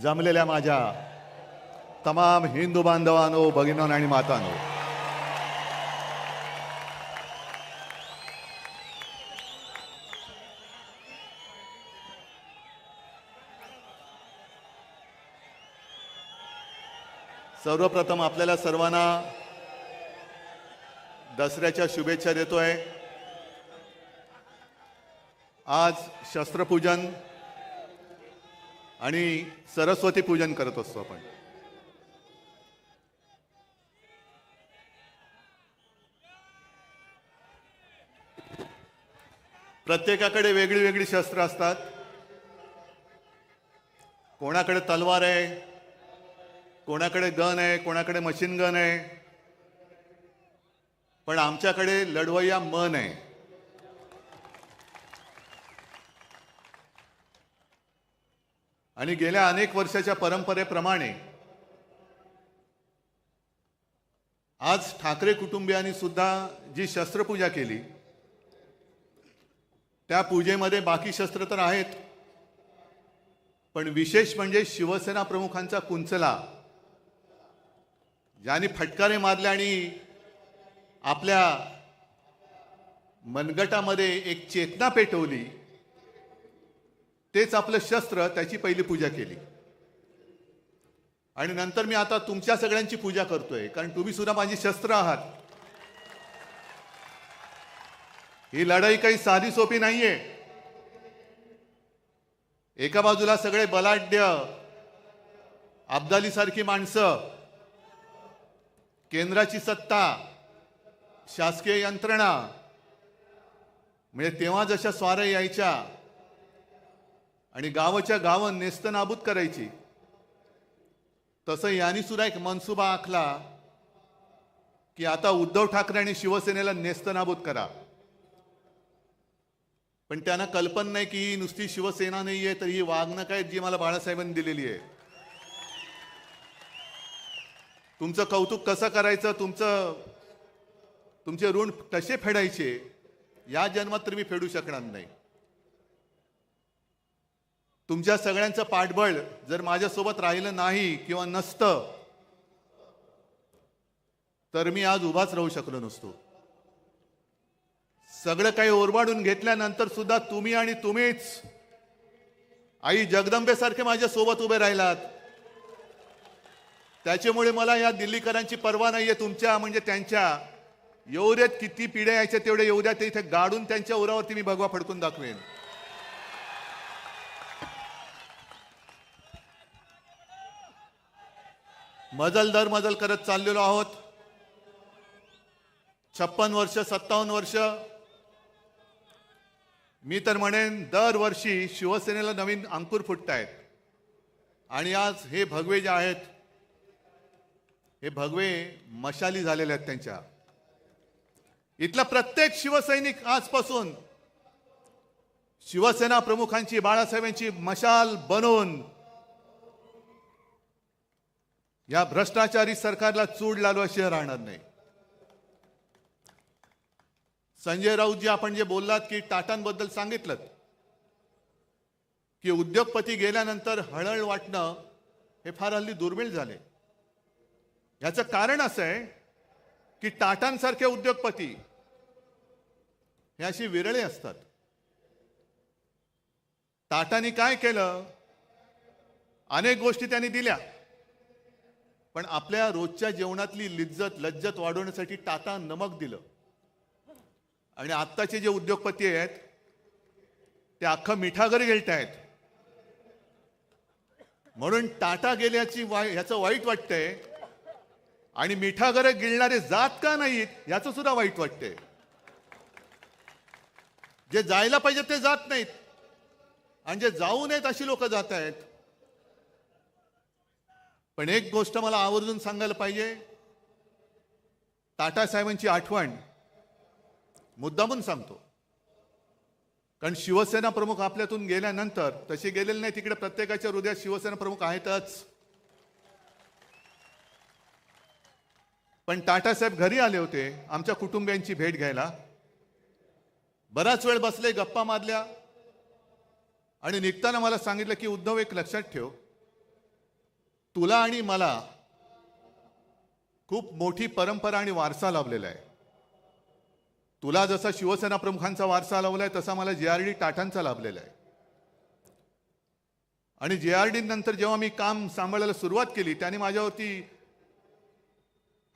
जमलेल्या माझ्या तमाम हिंदू बांधवांनो, भगिनींनो आणि मातांनो, सर्वप्रथम आपल्याला सर्वांना दसऱ्याच्या शुभेच्छा देतोय। आज शस्त्रपूजन आणि सरस्वती पूजन करत असतो आपण। प्रत्येकाकडे वेगळी वेगळी शस्त्र असतात। कोणाकडे तलवार आहे, कोणाकडे गन आहे, कोणाकडे मशीन गन आहे, पण आमच्याकडे लढवय्या मन आहे। आणि गेल्या अनेक वर्षाच्या परंपरेप्रमाणे आज ठाकरे कुटुंबियांनी सुद्धा जी शस्त्रपूजा केली, त्या पूजेमध्ये बाकी शस्त्र तर आहेत, पण विशेष म्हणजे शिवसेना प्रमुखांचा कुंचला, ज्यांनी फटकारे मारले आणि आपल्या मनगटामध्ये एक चेतना पेटवली, तेच आपलं शस्त्र, त्याची पहिली पूजा केली। आणि नंतर मी आता तुमच्या सगळ्यांची पूजा करतोय, कारण तुम्ही सुद्धा माझी शस्त्र आहात। ही लढाई काही साधी सोपी नाहीये। एका बाजूला सगळे बलाढ्य अब्दाली सारखी माणसं, केंद्राची सत्ता, शासकीय यंत्रणा, म्हणजे तेव्हा जशा स्वाऱ्या यायच्या आणि गावाच्या गावं नेस्तनाबूत करायची, तसं यांनी सुद्धा एक मनसुबा आखला की आता उद्धव ठाकरे आणि शिवसेनेला नेस्तनाबूत करा। पण त्यांना कल्पना नाही की ही नुसती शिवसेना नाहीये, तर ही वागणूक आहे जी मला बाळासाहेबांनी दिलेली आहे। तुमचं कौतुक कसं करायचं, तुमचे ऋण कसे फेडायचे, या जन्मात तर मी फेडू शकणार नाही। तुमच्या सगळ्यांचं पाठबळ जर माझ्यासोबत राहिलं नाही किंवा नसतं, तर मी आज उभाच राहू शकलो नसतो। सगळं काही ओरबाडून घेतल्यानंतर सुद्धा तुम्ही आणि तुम्हीच आई जगदंबेसारखे माझ्या सोबत उभे राहिलात। त्याच्यामुळे मला या दिल्लीकरांची पर्वा नाहीये, तुमच्या म्हणजे त्यांच्या। येऊ देत, किती पिढ्या यायच्या तेवढे येऊ द्या, ते इथे गाडून त्यांच्या उरावरती मी भगवा फडकून दाखवेन। मजल दर मजल करत चाललेलो आहोत। 56 वर्ष, 57 वर्ष, मी तर म्हणेन दरवर्षी शिवसेनेला नवीन अंकुर फुटतायत। आणि आज हे भगवे जे आहेत, हे भगवे मशाली झालेले आहेत त्यांच्या। इथला प्रत्येक शिवसैनिक आजपासून शिवसेना प्रमुखांची, बाळासाहेबांची मशाल बनवून या भ्रष्टाचारी सरकारला चूड लालवाशिवाय राहणार नाही। संजय राऊतजी, आपण जे बोललात की टाटांबद्दल सांगितलं की उद्योगपती गेल्यानंतर हळहळ वाटणं हे फार हल्ली दुर्मिळ झाले। याचं कारण असं आहे की टाटांसारखे उद्योगपती हे अशी विरळे असतात। टाटांनी काय केलं, अनेक गोष्टी त्यांनी दिल्या, पण आपल्या रोजच्या जेवणातली लज्जत वाढवण्यासाठी टाटा नमक दिलं। आणि आत्ताचे जे उद्योगपती आहेत ते अख्खं मिठागर गिळतायत। म्हणून टाटा गेल्याची ह्याचं वाईट वाटतंय, आणि मिठागर गिळणारे जात का नाहीत याचं सुद्धा वाईट वाटतंय। जे जायला पाहिजे ते जात नाहीत, आणि जे जाऊ नयेत अशी लोक जात आहेत। पण एक गोष्ट मला आवर्जून सांगायला पाहिजे, टाटा साहेबांची आठवण मुद्दामून सांगतो, कारण शिवसेना प्रमुख आपल्यातून गेल्यानंतर, तसे गेलेले नाही, तिकडे प्रत्येकाच्या हृदयात शिवसेना प्रमुख आहेतच। पण टाटा साहेब घरी आले होते आमच्या कुटुंबियांची भेट घ्यायला। बराच वेळ बसले, गप्पा मारल्या, आणि निघताना मला सांगितलं की उद्धव, एक लक्षात ठेव, तुला आणि मला खूप मोठी परंपरा आणि वारसा लाभलेला आहे. तुला जसा शिवसेना प्रमुखांचा वारसा लाभलाय तसा मला JRD टाटांचा लाभलेला आहे. आणि JRD नंतर जेव्हा मी काम सांभाळायला सुरुवात केली त्याने माझ्यावरती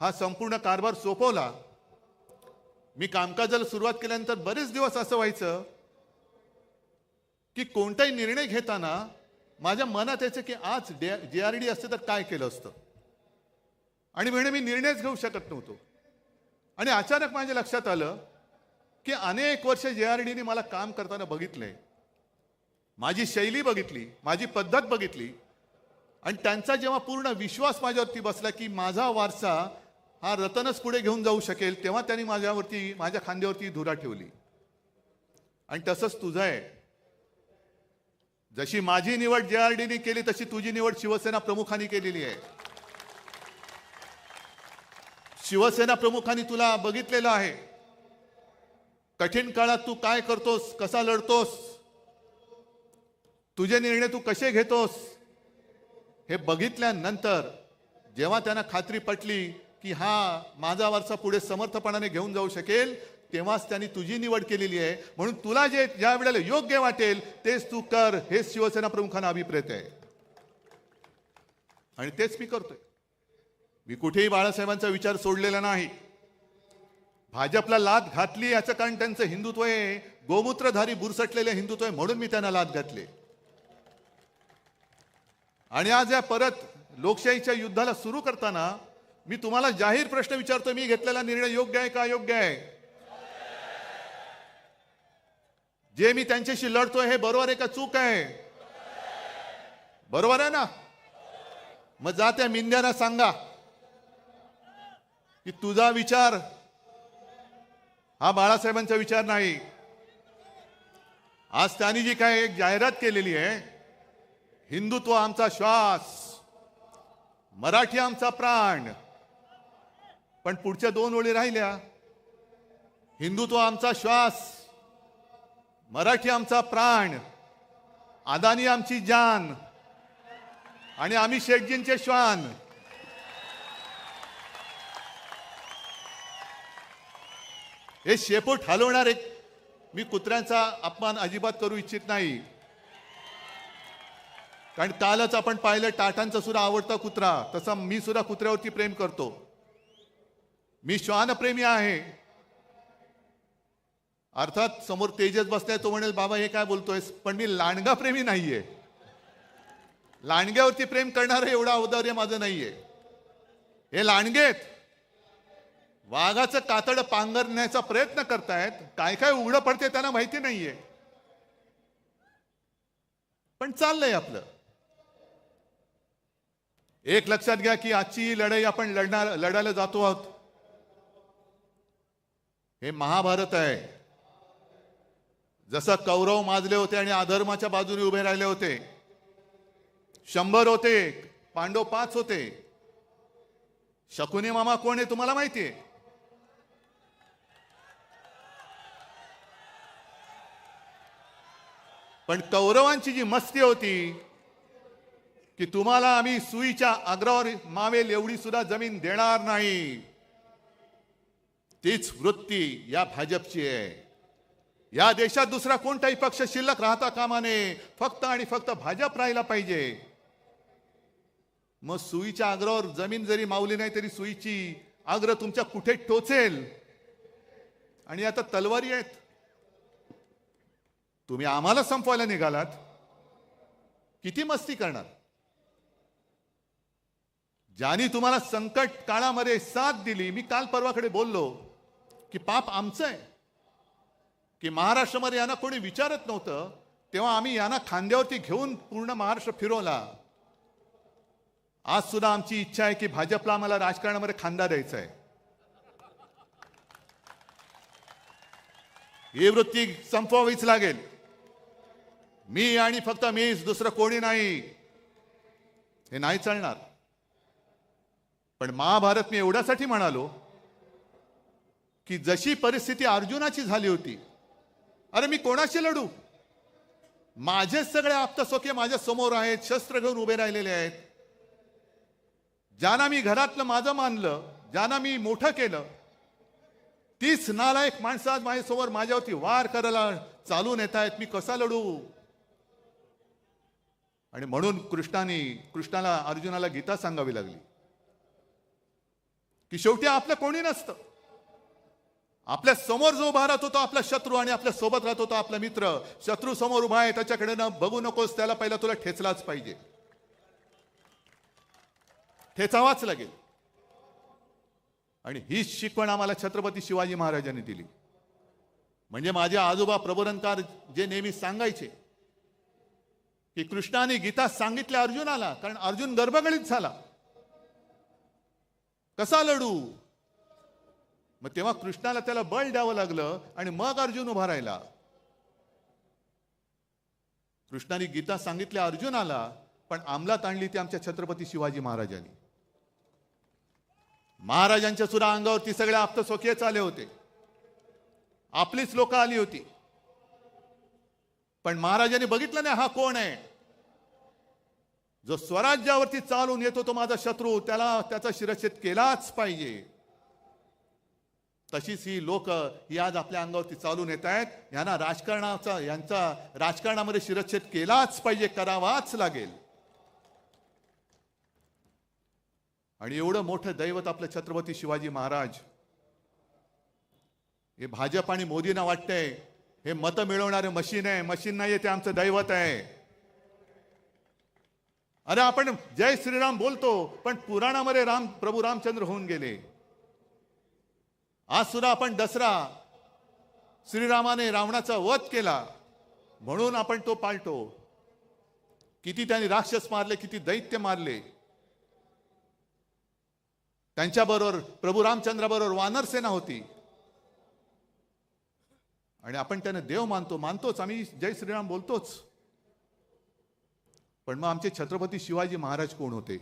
हा संपूर्ण कारभार सोपवला. मी कामकाजाला सुरुवात केल्यानंतर बरेच दिवस असं व्हायचं की कोणताही निर्णय घेताना माझ्या मनात यायचं की आज JRD असते तर काय केलं असतं, आणि म्हणे मी निर्णयच घेऊ शकत नव्हतो. आणि अचानक माझ्या लक्षात आलं की अनेक वर्ष JRDने मला काम करताना बघितलंय, माझी शैली बघितली, माझी पद्धत बघितली, आणि त्यांचा जेव्हा पूर्ण विश्वास माझ्यावरती बसला की माझा वारसा हा रतनच पुढे घेऊन जाऊ शकेल, तेव्हा त्यांनी माझ्या खांद्यावरती धुरा ठेवली. आणि तसंच तुझं आहे. जशी माझी निवड JRDने केली तशी तुझी निवड शिवसेना प्रमुखांनी केलेली आहे. शिवसेना प्रमुखांनी तुला बघितलेलं आहे. कठीण काळात तू काय करतोस, कसा लढतोस, तुझे निर्णय तू कसे घेतोस, हे बघितल्यानंतर जेव्हा त्यांना खात्री पटली की हा माझा वारसा पुढे समर्थपणाने घेऊन जाऊ शकेल, तेव्हाच त्यांनी तुझी निवड केलेली आहे. म्हणून तुला जे ज्या वेळेला योग्य वाटेल तेच तू कर, हेच शिवसेना प्रमुखांना अभिप्रेत आहे. आणि तेच मी करतोय. मी कुठेही बाळासाहेबांचा विचार सोडलेला नाही. भाजपला लाथ घातली याचं कारण त्यांचं हिंदुत्व आहे, गोमूत्रधारी बुरसटलेले हिंदुत्व आहे, म्हणून मी त्यांना लाथ घातली. आणि आज या परत लोकशाहीच्या युद्धाला सुरू करताना मी तुम्हाला जाहीर प्रश्न विचारतो, मी घेतलेला निर्णय योग्य आहे का अयोग्य आहे? जे मी त्यांच्याशी लढतोय हे बरोबर आहे का चूक आहे? बरोबर आहे ना? मग जा त्या मिंद्यांना सांगा की तुझा विचार हा बाळासाहेबांचा विचार नाही. आज त्यांनी जी काय एक जाहिरात केलेली आहे, हिंदुत्व आमचा श्वास, मराठी आमचा प्राण, पण पुढच्या 2 ओळी राहिल्या, हिंदुत्व आमचा श्वास, मराठी आमचा प्राण, अदानी आमची जान, आणि आम्ही शेठजींचे श्वान. हे शेपूट हलवणारे, मी कुत्र्यांचा अपमान अजिबात करू इच्छित नाही, कारण कालच आपण पाहिलं टाटांचा सुद्धा आवडता कुत्रा, तसा मी सुद्धा कुत्र्यावरती प्रेम करतो. मी श्वानप्रेमी आहे. अर्थात समोर तेजस बसलाय, तो म्हणेल बाबा हे काय बोलतोयस, पण मी लांडगा प्रेमी नाहीये. लांडग्यावरती प्रेम करणारं एवढं औदार्य माझं नाहीये. हे लांडगेत वाघाचं कातड पांघरण्याचा प्रयत्न करतायत, काय काय उघडं पडते त्यांना माहिती नाहीये, पण चाललंय आपलं. एक लक्षात घ्या की आजची लढाई आपण लढायला जातो आहोत, हे महाभारत आहे. जसं कौरव माजले होते आणि अधर्माच्या बाजूने उभे राहिले होते, 100 होते, पांडव 5 होते. शकुनी मामा कोण आहे तुम्हाला माहितीये? पण कौरवांची जी मस्ती होती की तुम्हाला आम्ही सुईच्या अग्रावर मावेल एवढी सुद्धा जमीन देणार नाही, तीच वृत्ती या भाजपची आहे. या देशात दुसरा कोणताही पक्ष शिल्लक राहता कामा नये, फक्त आणि फक्त भाजप राहिला पाहिजे. मग सुईच्या अग्रावर जमीन जरी मावली नाही तरी सुईची अग्र तुमच्या कुठे टोचेल. आणि आता तलवारी आहेत, तुम्ही आम्हाला संपवायला निघालात, किती मस्ती करणार? ज्यांनी तुम्हाला संकट काळामध्ये साथ दिली, मी काल परवाकडे बोललो की पाप आमचं आहे की महाराष्ट्रामध्ये यांना कोणी विचारत नव्हतं, तेव्हा आम्ही यांना खांद्यावरती घेऊन पूर्ण महाराष्ट्र फिरवला. आज सुद्धा आमची इच्छा आहे की भाजपला आम्हाला राजकारणामध्ये खांदा द्यायचा आहे. ही वृत्ती संपवावीच लागेल. मी आणि फक्त मीच, दुसरं कोणी नाही, हे नाही चालणार. पण महाभारत मी एवढ्यासाठी म्हणालो की जशी परिस्थिती अर्जुनाची झाली होती, अरे मी कोणाशी लढू? माझेच सगळे आप्तसोके माझ्या समोर आहेत, शस्त्र घेऊन उभे राहिलेले आहेत. ज्यांना मी घरातलं माझं मानलं, ज्यांना मी मोठं केलं, तीच नालायक माणसं आज माझ्यासमोर माझ्यावरती वार करायला चालून येत आहेत. मी कसा लढू? आणि म्हणून कृष्णाला अर्जुनाला गीता सांगावी लागली की शेवटी आपलं कोणी नसतं. आपल्या समोर जो उभा राहत होता आपला शत्रू, आणि आपल्या सोबत राहत होता आपला मित्र. शत्रू समोर उभा आहे त्याच्याकडे न बघू नकोस, त्याला पहिला तुला ठेचलाच पाहिजे, ठेचावाच लागेल. आणि हीच शिकवण आम्हाला छत्रपती शिवाजी महाराजांनी दिली. म्हणजे माझे आजोबा प्रबोधनकार जे नेहमी सांगायचे की कृष्णाने गीता सांगितल्या अर्जुनाला, कारण अर्जुन गर्भगणित झाला, कसा लढू? मग तेव्हा कृष्णाला त्याला बळ द्यावं लागलं आणि मग अर्जुन उभा राहिला. कृष्णाने गीता सांगितल्या अर्जुनाला, पण अंमलात आणली ती आमच्या छत्रपती शिवाजी महाराजांनी. महाराजांच्या सुद्धा अंगावरती सगळे आप्तस्वकीय आले होते, आपलीच लोक आली होती, पण महाराजांनी बघितलं नाही हा कोण आहे. जो स्वराज्यावरती चालून येतो तो माझा शत्रू, त्याला त्याचा शिरच्छेद केलाच पाहिजे. तशीच ही लोक ही आज आपल्या अंगावरती चालून येत आहेत. यांना यांचा राजकारणामध्ये शिरच्छेद केलाच पाहिजे, करावाच लागेल. आणि एवढं मोठं दैवत आपलं छत्रपती शिवाजी महाराज, हे भाजप आणि मोदींना वाटतंय हे मतं मिळवणारे मशीन आहे. मशीन नाहीये, ते आमचं दैवत आहे. अरे आपण जय श्रीराम बोलतो, पण पुराणामध्ये प्रभू रामचंद्र होऊन गेले. आज सुद्धा आपण दसरा, श्रीरामाने रावणाचा वध केला म्हणून आपण तो पाळतो. किती त्यांनी राक्षस मारले, किती दैत्य मारले. त्यांच्याबरोबर प्रभू रामचंद्राबरोबर वानर सेना होती, आणि आपण त्यांना देव मानतोच, आम्ही जय श्रीराम बोलतोच. पण मग आमचे छत्रपती शिवाजी महाराज कोण होते?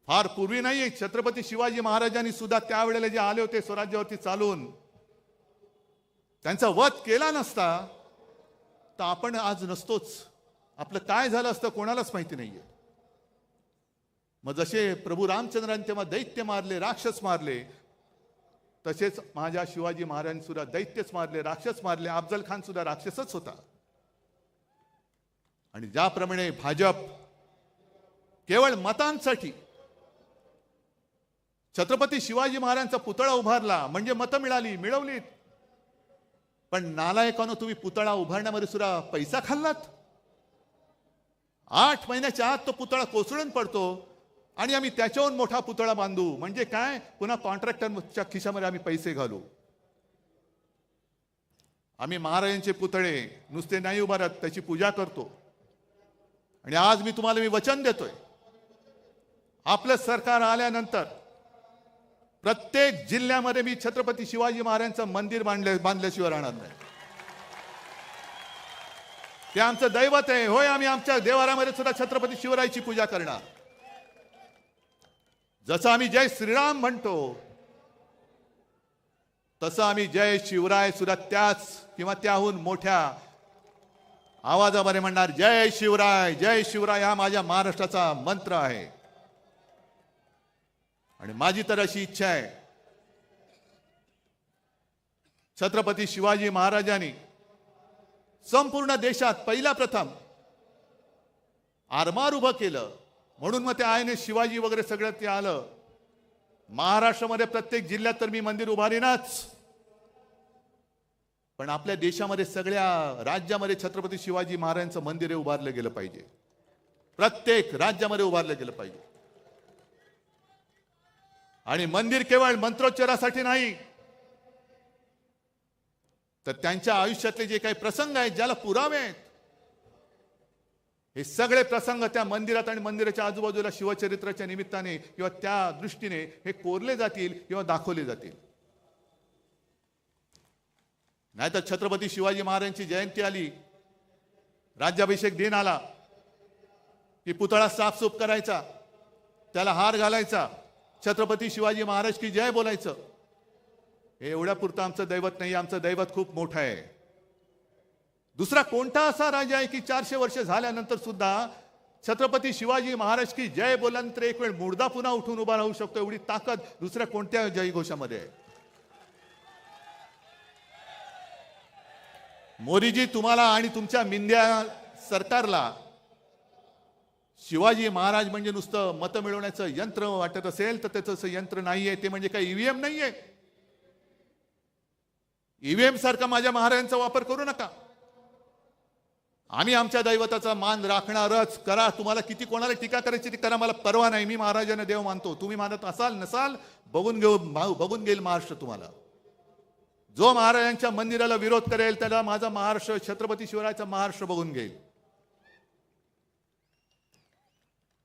फार पूर्वी नाही, छत्रपती शिवाजी महाराजांनी सुद्धा त्यावेळेला जे आले होते स्वराज्यावरती चालून, त्यांचा वध केला नसता तर आपण आज नसतोच. आपलं काय झालं असतं कोणालाच माहिती नाहीये. मग जसे प्रभू रामचंद्रांनी तेव्हा दैत्य मारले, राक्षस मारले, तसेच माझ्या शिवाजी महाराजांनी सुद्धा दैत्यच मारले, राक्षस मारले. अफजल खान सुद्धा राक्षसच होता. आणि ज्याप्रमाणे भाजप केवळ मतांसाठी छत्रपती शिवाजी महाराजांचा पुतळा उभारला, म्हणजे मतं मिळवलीत, पण नालायकानं तुम्ही पुतळा उभारण्यामध्ये सुद्धा पैसा खाल्लात. 8 महिन्याच्या आत तो पुतळा कोसळून पडतो आणि आम्ही त्याच्याहून मोठा पुतळा बांधू. म्हणजे काय? पुन्हा कॉन्ट्रॅक्टरच्या खिशामध्ये आम्ही पैसे घालू. आम्ही महाराजांचे पुतळे नुसते नाही उभारत, त्याची पूजा करतो. आणि आज मी तुम्हाला वचन देतोय, आपलं सरकार आल्यानंतर प्रत्येक जिल्ह्यामध्ये मी छत्रपती शिवाजी महाराजांचं मंदिर बांधल्याशिवाय राहणार नाही. ते आमचं दैवत आहे. होय, आम्ही आमच्या देवाऱ्यामध्ये सुद्धा छत्रपती शिवरायाची पूजा करणार. जसं आम्ही जय श्रीराम म्हणतो, तसं आम्ही जय शिवराय सुद्धा त्याच किंवा त्याहून मोठ्या आवाजामध्ये म्हणणार. जय शिवराय, जय शिवराय हा माझ्या महाराष्ट्राचा मंत्र आहे. आणि माझी तर अशी इच्छा आहे, छत्रपती शिवाजी महाराजांनी संपूर्ण देशात पहिला प्रथम आरमार उभं केलं, म्हणून मग ते INS शिवाजी वगैरे सगळं ते आलं. महाराष्ट्रामध्ये प्रत्येक जिल्ह्यात तर मी मंदिर उभारीनच, पण आपल्या देशामध्ये सगळ्या राज्यामध्ये छत्रपती शिवाजी महाराजांचं मंदिर उभारलं गेलं पाहिजे. प्रत्येक राज्यामध्ये उभारलं गेलं पाहिजे. आणि मंदिर केवळ मंत्रोच्चारासाठी नाही, तर त्यांच्या आयुष्यातले जे काही प्रसंग आहेत, ज्याला पुरावे आहेत, हे सगळे प्रसंग त्या मंदिरात आणि मंदिराच्या आजूबाजूला शिवचरित्राच्या निमित्ताने किंवा त्या दृष्टीने हे कोरले जातील किंवा दाखवले जातील. नाहीतर छत्रपती शिवाजी महाराजांची जयंती आली, राज्याभिषेक दिन आला की पुतळा साफसूफ करायचा, त्याला हार घालायचा, छत्रपती शिवाजी महाराज की जय बोलायचं. हे एवढ्यापुरतं आमचं दैवत नाही. आमचं दैवत खूप मोठं आहे. दुसरा कोणता असा राजा आहे की 400 वर्ष झाल्यानंतर सुद्धा छत्रपती शिवाजी महाराज की जय बोलल्यानंतर एक वेळ मुर्दा पुन्हा उठून उभा राहू शकतो, एवढी ताकद दुसऱ्या कोणत्या जयघोषामध्ये आहे? मोदीजी, तुम्हाला आणि तुमच्या मिंद्या सरकारला शिवाजी महाराज म्हणजे नुसतं मतं मिळवण्याचं यंत्र वाटत असेल तर त्याचं यंत्र नाहीये, ते म्हणजे काही ईव्हीएम नाहीये. ईव्हीएम सारखा माझ्या महाराजांचा वापर करू नका. आम्ही आमच्या दैवताचा मान राखणारच. करा, तुम्हाला किती कोणाला टीका करायची ती करा, मला परवा नाही. मी महाराजांना देव मानतो. तुम्ही मानत असाल नसाल बघून घेईल महाराष्ट्र तुम्हाला. जो महाराजांच्या मंदिराला विरोध करेल त्याला माझा महाराष्ट्र, छत्रपती शिवरायाचा महाराष्ट्र बघून घेईल.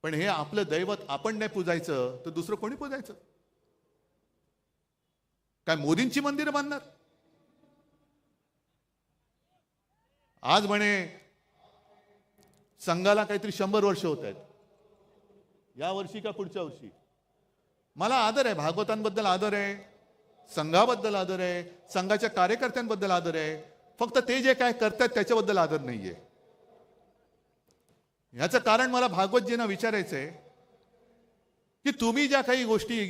पण हे आपलं दैवत आपण नाही पूजायचं तर दुसरं कोणी पूजायचं? काय मोदींची मंदिरं बांधणार? आज म्हणे संघाला काहीतरी 100 वर्ष होत आहेत, या वर्षी का पुढच्या वर्षी. मला आदर आहे, भागवतांबद्दल आदर आहे, संघाबद्दल आदर आहे, संघाच्या कार्यकर्त्यांबद्दल आदर आहे. फक्त ते जे काय करतात त्याच्याबद्दल आदर नाहीये. याचं कारण मला भागवतजींना विचारायचं आहे की तुम्ही ज्या काही गोष्टी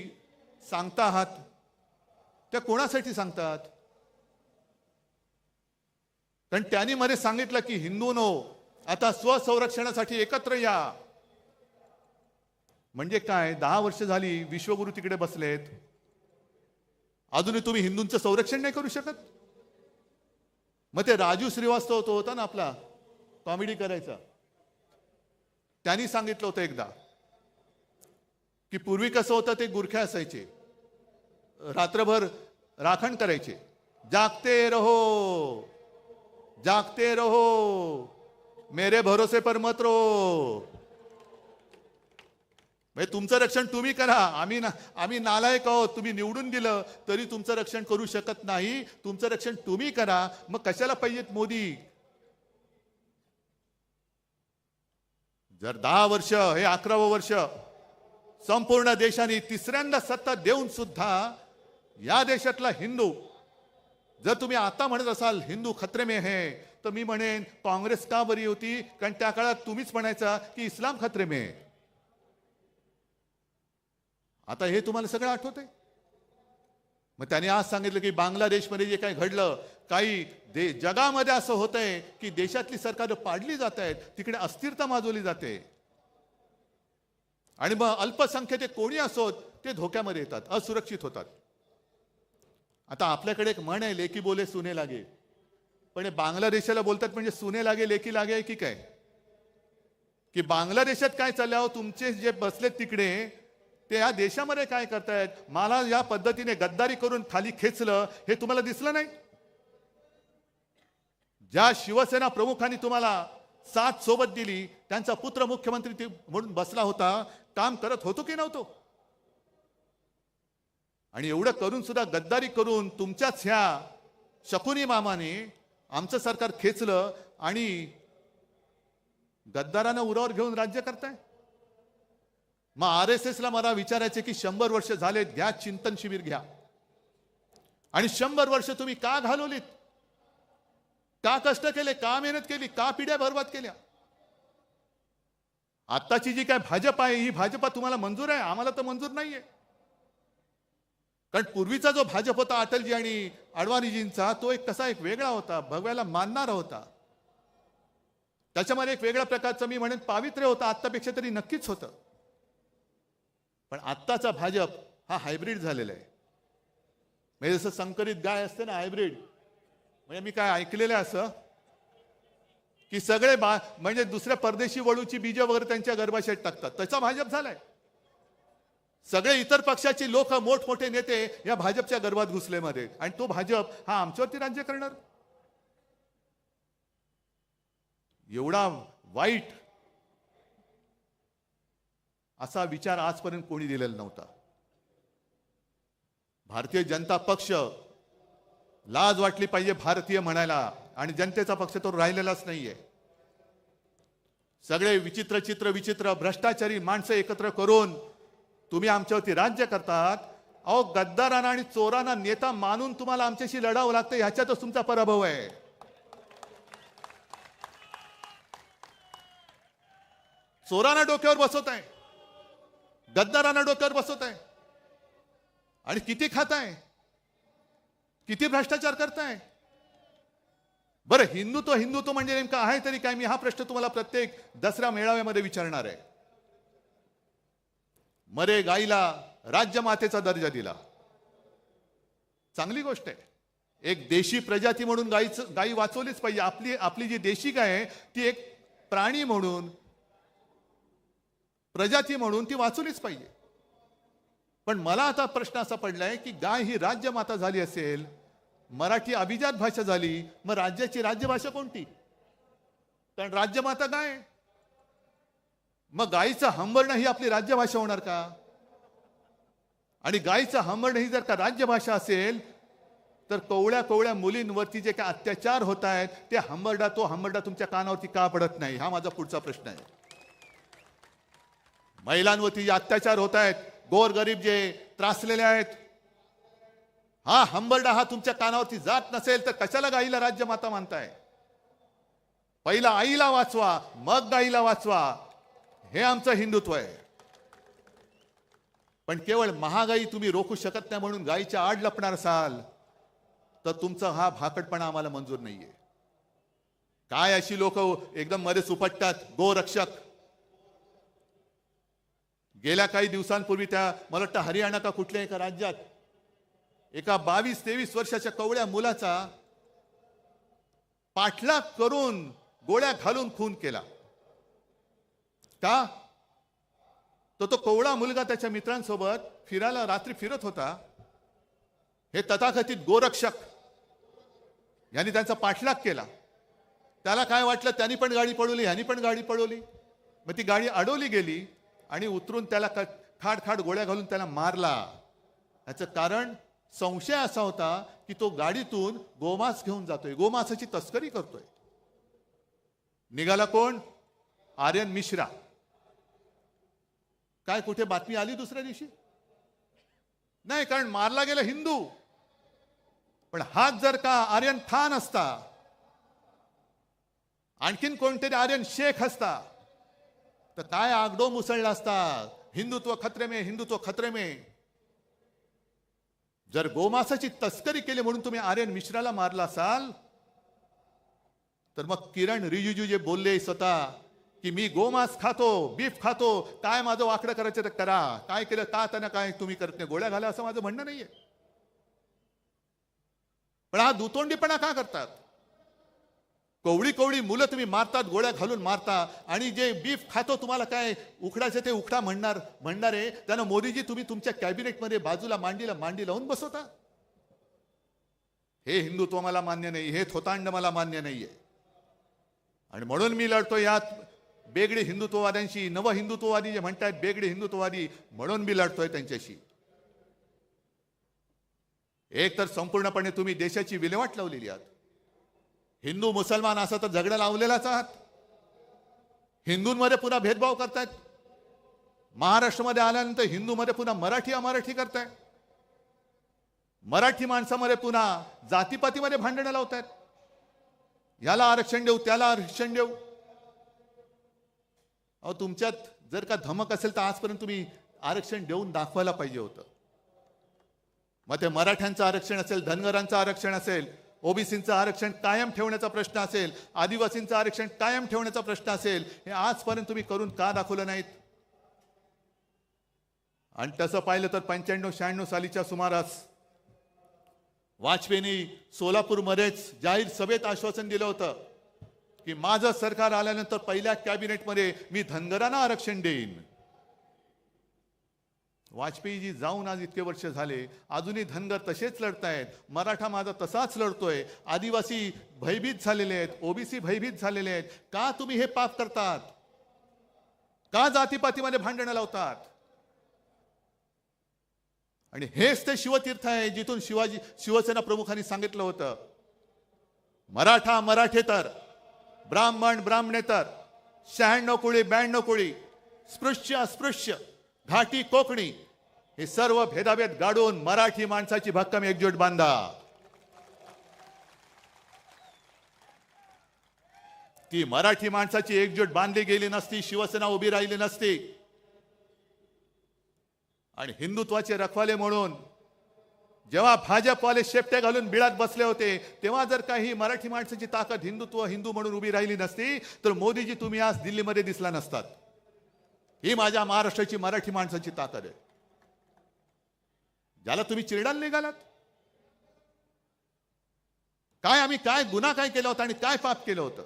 सांगता आहात त्या कोणासाठी सांगतात? कारण त्यांनी मध्ये सांगितलं की हिंदूंनो आता स्वसंरक्षणासाठी एकत्र या. म्हणजे काय? 10 वर्ष झाली विश्वगुरु तिकडे बसलेत, अजूनही तुम्ही हिंदूंचं संरक्षण नाही करू शकत? मग ते राजू श्रीवास्तव तो होता ना आपला, कॉमेडी करायचा, त्यांनी सांगितलं होतं एकदा की पूर्वी कसं होतं, ते गुरखे असायचे, रात्रभर राखण करायचे, जागते रहो जागते रहो मेरे भरोसे पर मत रहो. म्हणजे तुमचं रक्षण तुम्ही करा, आम्ही नालायक आहोत, तुम्ही निवडून दिलं तरी तुमचं रक्षण करू शकत नाही, तुमचं रक्षण तुम्ही करा. मग कशाला पाहिजेत मोदी? जर 10 वर्ष, हे 11वं वर्ष संपूर्ण देशाने तिसऱ्यांदा सत्ता देऊन सुद्धा या देशातला हिंदू, जर तुम्ही आता म्हणत असाल हिंदू खतरे में है, तर मी म्हणेन काँग्रेस का बरी होती? कारण त्या काळात तुम्हीच म्हणायचा की इस्लाम खतरे में है. आता हे तुम्हाला सगळं आठवतंय. मग त्याने आज सांगितलं की बांगलादेशमध्ये जे काही घडलं, काही जगामध्ये असं होतंय की देशातली सरकार पाडली जात आहेत, तिकडे अस्थिरता माजवली जाते आणि मग अल्पसंख्याक कोणी असोत ते धोक्यामध्ये येतात, असुरक्षित होतात. आता आपल्याकडे एक म्हण आहे, लेकी बोले सुने लागे. पण हे बांगलादेशाला बोलतात म्हणजे सुने लागे लेकी लागे की काय? की बांगलादेशात काय चाललं, तुमचे जे बसलेत तिकडे ते या देशामध्ये काय करतायत? मला या पद्धतीने गद्दारी करून खाली खेचलं हे तुम्हाला दिसलं नाही? ज्या शिवसेना प्रमुखांनी तुम्हाला साथ सोबत दिली, त्यांचा पुत्र मुख्यमंत्री म्हणून बसला होता, काम करत होतो की नव्हतो? आणि एवढं करून सुद्धा गद्दारी करून तुमच्याच ह्या शकुनी मामाने आमचं सरकार खेचलं आणि गद्दारांना उरावर घेऊन राज्य करताय. मग RSS ला मला विचारायचे की 100 वर्ष झालेत, घ्या चिंतन शिबिर घ्या. आणि 100 वर्ष तुम्ही का घालवलीत? का कष्ट केले? का मेहनत केली? का पिढ्या बर्बाद केल्या? आत्ताची जी काय भाजप आहे, ही भाजपा तुम्हाला मंजूर आहे, आम्हाला तर मंजूर नाहीये. कारण पूर्वीचा जो भाजप होता अटलजी आणि अडवाणीजींचा, तो एक कसा एक वेगळा होता, भगव्याला मानणारा होता. त्याच्यामध्ये एक वेगळ्या प्रकारचं मी म्हणेन पावित्र्य होतं, आत्तापेक्षा तरी नक्कीच होतं. पण आत्ताचा भाजप हा हायब्रिड झालेला आहे. म्हणजे जसं संकरित गाय असते ना, हायब्रिड. म्हणजे मी काय ऐकलेलं आहे असं की सगळे म्हणजे दुसऱ्या परदेशी वळूची बीज वगैरे त्यांच्या गर्भाशयात टाकतात, त्याचा भाजप झालाय. सगळे इतर पक्षाची लोक, मोठमोठे नेते या भाजपच्या गर्भात घुसलेमध्ये, आणि तो भाजप हा आमच्यावरती राज्य करणार. एवढा वाईट असा विचार आजपर्यंत कोणी दिलेला नव्हता. भारतीय जनता पक्ष, लाज वाटली पाहिजे भारतीय म्हणायला, आणि जनतेचा पक्ष तो राहिलेलाच नाहीये. सगळे विचित्र भ्रष्टाचारी माणसं एकत्र करून तुम्ही आमच्यावरती राज्य करतात. अहो, गद्दारांना आणि चोरांना नेता मानून तुम्हाला आमच्याशी लढावं लागतं, ह्याच्यातच तुमचा पराभव आहे. चोरांना डोक्यावर बसवत आहे, गद्दारांना डोक्यावर बसवत आहे आणि किती खाताय, किती भ्रष्टाचार करताय. बरं, हिंदुत्व हिंदुत्व म्हणजे नेमकं आहे तरी काय? मी हा प्रश्न तुम्हाला प्रत्येक दसरा मेळाव्यामध्ये विचारणार आहे. मरे गाईला राज्यमातेचा दर्जा दिला, चांगली गोष्ट आहे. एक देशी प्रजाती म्हणून गाई वाचवलीच पाहिजे. आपली जी देशी गाय आहे ती एक प्राणी म्हणून, प्रजाती म्हणून ती वाचवलीच पाहिजे. पण मला आता प्रश्न असा पडलाय की गाय ही राज्यमाता झाली असेल, मराठी अभिजात भाषा झाली, मग राज्याची राज्यभाषा कोणती? कारण राज्यमाता गाय. मग गायीचं हंबरणं ही आपली राज्यभाषा होणार का? आणि गायीचं हंबरणं ही जर का राज्यभाषा असेल तर कवळ्या कवळ्या मुलींवरती जे काय अत्याचार होत आहेत ते तो हंबरडा तुमच्या कानावरती का पडत नाही? हा माझा पुढचा प्रश्न आहे. महिलांवरती जे अत्याचार होत आहेत, गोरगरीब जे त्रासलेले आहेत, हा हंबरडा हा तुमच्या कानावरती जात नसेल तर कशाला गाईला राज्यमाता मानताय? पहिला आईला वाचवा, मग गाईला वाचवा, हे आमचं हिंदुत्व आहे. पण केवळ महागाई तुम्ही रोखू शकत नाही म्हणून गाईच्या आड लपणार असाल तर तुमचा हा भाकडपणा आम्हाला मंजूर नाहीये. काय अशी लोक एकदम मध्ये सुपटतात, गोरक्षक. गेल्या काही दिवसांपूर्वी मला वाटतं हरियाणा का कुठल्या एका राज्यात एका 22-23 वर्षाच्या कवळ्या मुलाचा पाठलाग करून गोळ्या घालून खून केला. का? तो कवळा मुलगा त्याच्या मित्रांसोबत फिरायला रात्री फिरत होता. हे तथाकथित गोरक्षक यांनी त्यांचा पाठलाग केला. त्याला काय वाटलं, त्यांनी पण गाडी पळवली, ह्यांनी पण गाडी पळवली. मग ती गाडी अडवली गेली आणि उतरून त्याला खाड गोळ्या घालून त्याला मारला. याचं कारण संशय असा होता की तो गाडीतून गोमांस घेऊन जातोय, गोमांसाची तस्करी करतोय. निघाला कोण? आर्यन मिश्रा. काय कुठे बातमी आली दुसऱ्या दिवशी? नाही, कारण मारला गेला हिंदू. पण हाच जर का आर्यन खान असता, आणखीन कोणतरी आर्यन शेख असता तर काय आगडो मुसळला असता. हिंदुत्व खतरे में, हिंदुत्व खतरे में. जर गोमांसाची तस्करी केली म्हणून तुम्ही आर्यन मिश्राला मारला असाल तर मग किरण रिजिजू जे बोलले स्वतः की मी गोमांस खातो, बीफ खातो, काय माझं वाकडं करायचं तर करा, काय केलं का त्यांना काय तुम्ही करत नाही, गोळ्या घाला, असं माझं म्हणणं नाहीये. पण हा दुतोंडीपणा का करतात? कवळी कवळी मुलं तुम्ही मारतात, गोळ्या घालून मारता, आणि जे बीफ खातो तुम्हाला काय उखडाचे ते उखडा म्हणणारे त्यांना मोदीजी तुम्ही तुमच्या कॅबिनेटमध्ये बाजूला मांडी लावून बसवता. हे हिंदुत्व मला मान्य नाही, हे थोतांड मला मान्य नाहीये. आणि म्हणून मी लढतो यात बेगडी हिंदुत्ववाद्यांशी. नव हिंदुत्ववादी जे म्हणतात बेगडी हिंदुत्ववादी, म्हणून मी लढतोय त्यांच्याशी. एक तर संपूर्णपणे तुम्ही देशाची विल्हेवाट लावलेली आहात. हिंदू मुसलमान असा तर झगडा लावलेलाच आहात. हिंदूंमध्ये पुन्हा भेदभाव करतायत. महाराष्ट्रामध्ये आल्यानंतर हिंदूमध्ये पुन्हा मराठी अमराठी करताय. मराठी माणसामध्ये पुन्हा जातीपातीमध्ये भांडणं लावतायत. याला आरक्षण देऊ, त्याला आरक्षण देऊ. अहो, तुमच्यात जर का धमक असेल तर आजपर्यंत तुम्ही आरक्षण देऊन दाखवायला पाहिजे होतं. मग ते मराठ्यांचं आरक्षण असेल, धनगरांचं आरक्षण असेल, ओबीसींचं आरक्षण कायम ठेवण्याचा प्रश्न असेल, आदिवासींचं आरक्षण कायम ठेवण्याचा प्रश्न असेल, हे आजपर्यंत तुम्ही करून का दाखवलं नाहीत? आणि तसं पाहिलं तर 95-96 सालीच्या सुमारास वाजपेयींनी सोलापूरमध्येच जाहीर सभेत आश्वासन दिलं होतं की माझं सरकार आल्यानंतर पहिल्या कॅबिनेटमध्ये मी धनगरांना आरक्षण देईन. वाजपेयीजी जाऊन आज इतके वर्ष झाले, अजूनही धनगर तसेच लढतायत. मराठा माझा तसाच लढतोय. आदिवासी भयभीत झालेले आहेत, ओबीसी भयभीत झालेले आहेत. का तुम्ही हे पाप करतात? का जातीपातीमध्ये भांडणं लावतात? आणि हेच ते शिवतीर्थ आहे जिथून शिवसेना प्रमुखांनी सांगितलं होतं, मराठा मराठेतर, ब्राह्मण ब्राह्मणेतर, 96 कोळी 92 कोळी, स्पृश्य अस्पृश्य, घाटी कोकणी, हे सर्व भेदाभेद गाडून मराठी माणसाची भक्कम एकजूट बांधा. ती मराठी माणसाची एकजूट बांधली गेली नसती, शिवसेना उभी राहिली नसती आणि हिंदुत्वाचे रखवाले म्हणून जेव्हा भाजपवाले शेपटे घालून बिळात बसले होते, तेव्हा जर काही मराठी माणसाची ताकद हिंदुत्व हिंदू म्हणून उभी राहिली नसती तर मोदीजी तुम्ही आज दिल्लीमध्ये दिसला नसतात. ही माझ्या महाराष्ट्राची मराठी माणसाची ताकद आहे. ज्याला तुम्ही चिरडायला निघालात, काय आम्ही काय गुन्हा काय केला होता आणि काय पाप केलं होतं.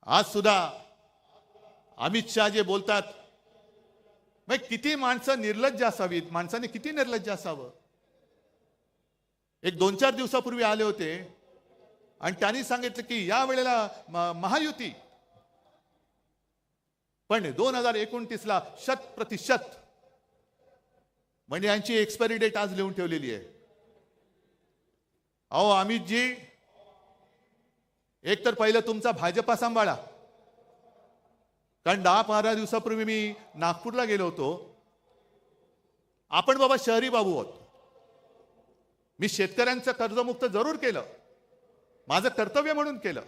आज सुद्धा अमित शहा जे बोलतात, मग किती माणसं निर्लज्ज असावीत, माणसाने किती निर्लज्ज असावं. एक 2-4 दिवसापूर्वी आले होते आणि त्यांनी सांगितलं की या वेळेला महायुती, पण 2029ला 100%, म्हणजे यांची एक्सपायरी डेट आज लिहून ठेवलेली आहे. अहो अमितजी, एक तर पहिलं तुमचा भाजपा सांभाळा, कारण 10-15 दिवसापूर्वी मी नागपूरला गेलो होतो. आपण बाबा शहरी बाबू आहोत. मी शेतकऱ्यांचं कर्जमुक्त जरूर केलं, माझं कर्तव्य म्हणून केलं.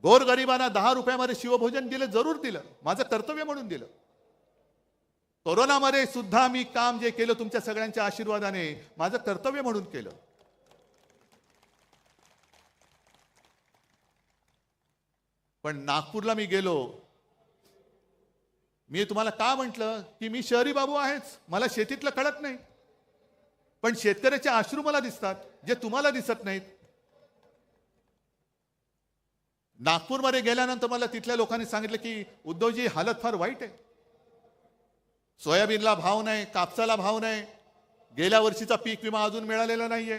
गोरगरिबांना 10 रुपयामध्ये शिवभोजन दिलं, जरूर दिलं, माझं कर्तव्य म्हणून दिलं. कोरोनामध्ये सुद्धा मी काम जे केलं तुमच्या सगळ्यांच्या आशीर्वादाने माझं कर्तव्य म्हणून केलं. पण नागपूरला मी गेलो, मी तुम्हाला का म्हटलं की मी शहरी बाबू आहेच, मला शेतीतलं कळत नाही, पण शेतकऱ्याचे अश्रू मला दिसतात जे तुम्हाला दिसत नाहीत. नागपूरमध्ये गेल्यानंतर मला तिथल्या लोकांनी सांगितलं की उद्धवजी हालत फार वाईट आहे. सोयाबीनला भाव नाही, कापसाला भाव नाही, गेल्या वर्षीचा पीक विमा अजून मिळालेला नाहीये,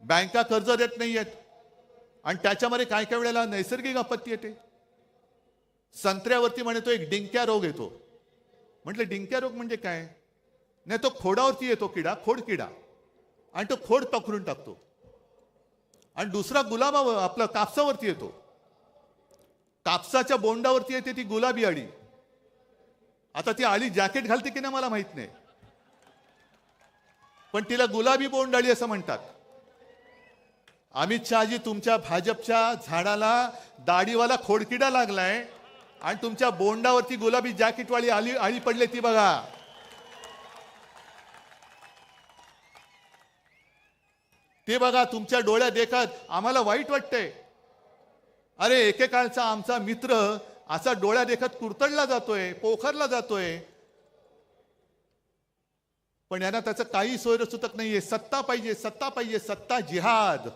बँका कर्ज देत नाहीयेत, आणि त्याच्यामध्ये काय काय वेळेला नैसर्गिक आपत्ती येते. संत्र्यावरती म्हणतो एक डिंक्या रोग येतो. म्हटलं डिंक्या रोग म्हणजे काय? नाही, तो खोडावरती येतो किडा, खोड किडा, आणि तो खोड पकडून टाकतो. आणि दुसरा गुलाबावर आपलं कापसावरती येतो, कापसाच्या बोंडावरती येते ती गुलाबी अळी. आता ती अळी जॅकेट घालते की नाही मला माहित नाही, पण तिला गुलाबी बोंड अळी असं म्हणतात. अमित शहाजी, तुमच्या भाजपच्या झाडाला दाढीवाला खोडकिडा लागलाय आणि तुमच्या बोंडावरती गुलाबी जॅकेटवाली अळी पडले, ती बघा. ते बघा, तुमच्या डोळ्यात देखत आम्हाला वाईट वाटतंय. अरे एकेकाळचा आमचा मित्र असा डोळ्या देखत कुरतडला जातोय, पोखरला जातोय, पण यांना त्याचं काही सोयरसुतक नाहीये. सत्ता पाहिजे, सत्ता पाहिजे, सत्ता जिहाद.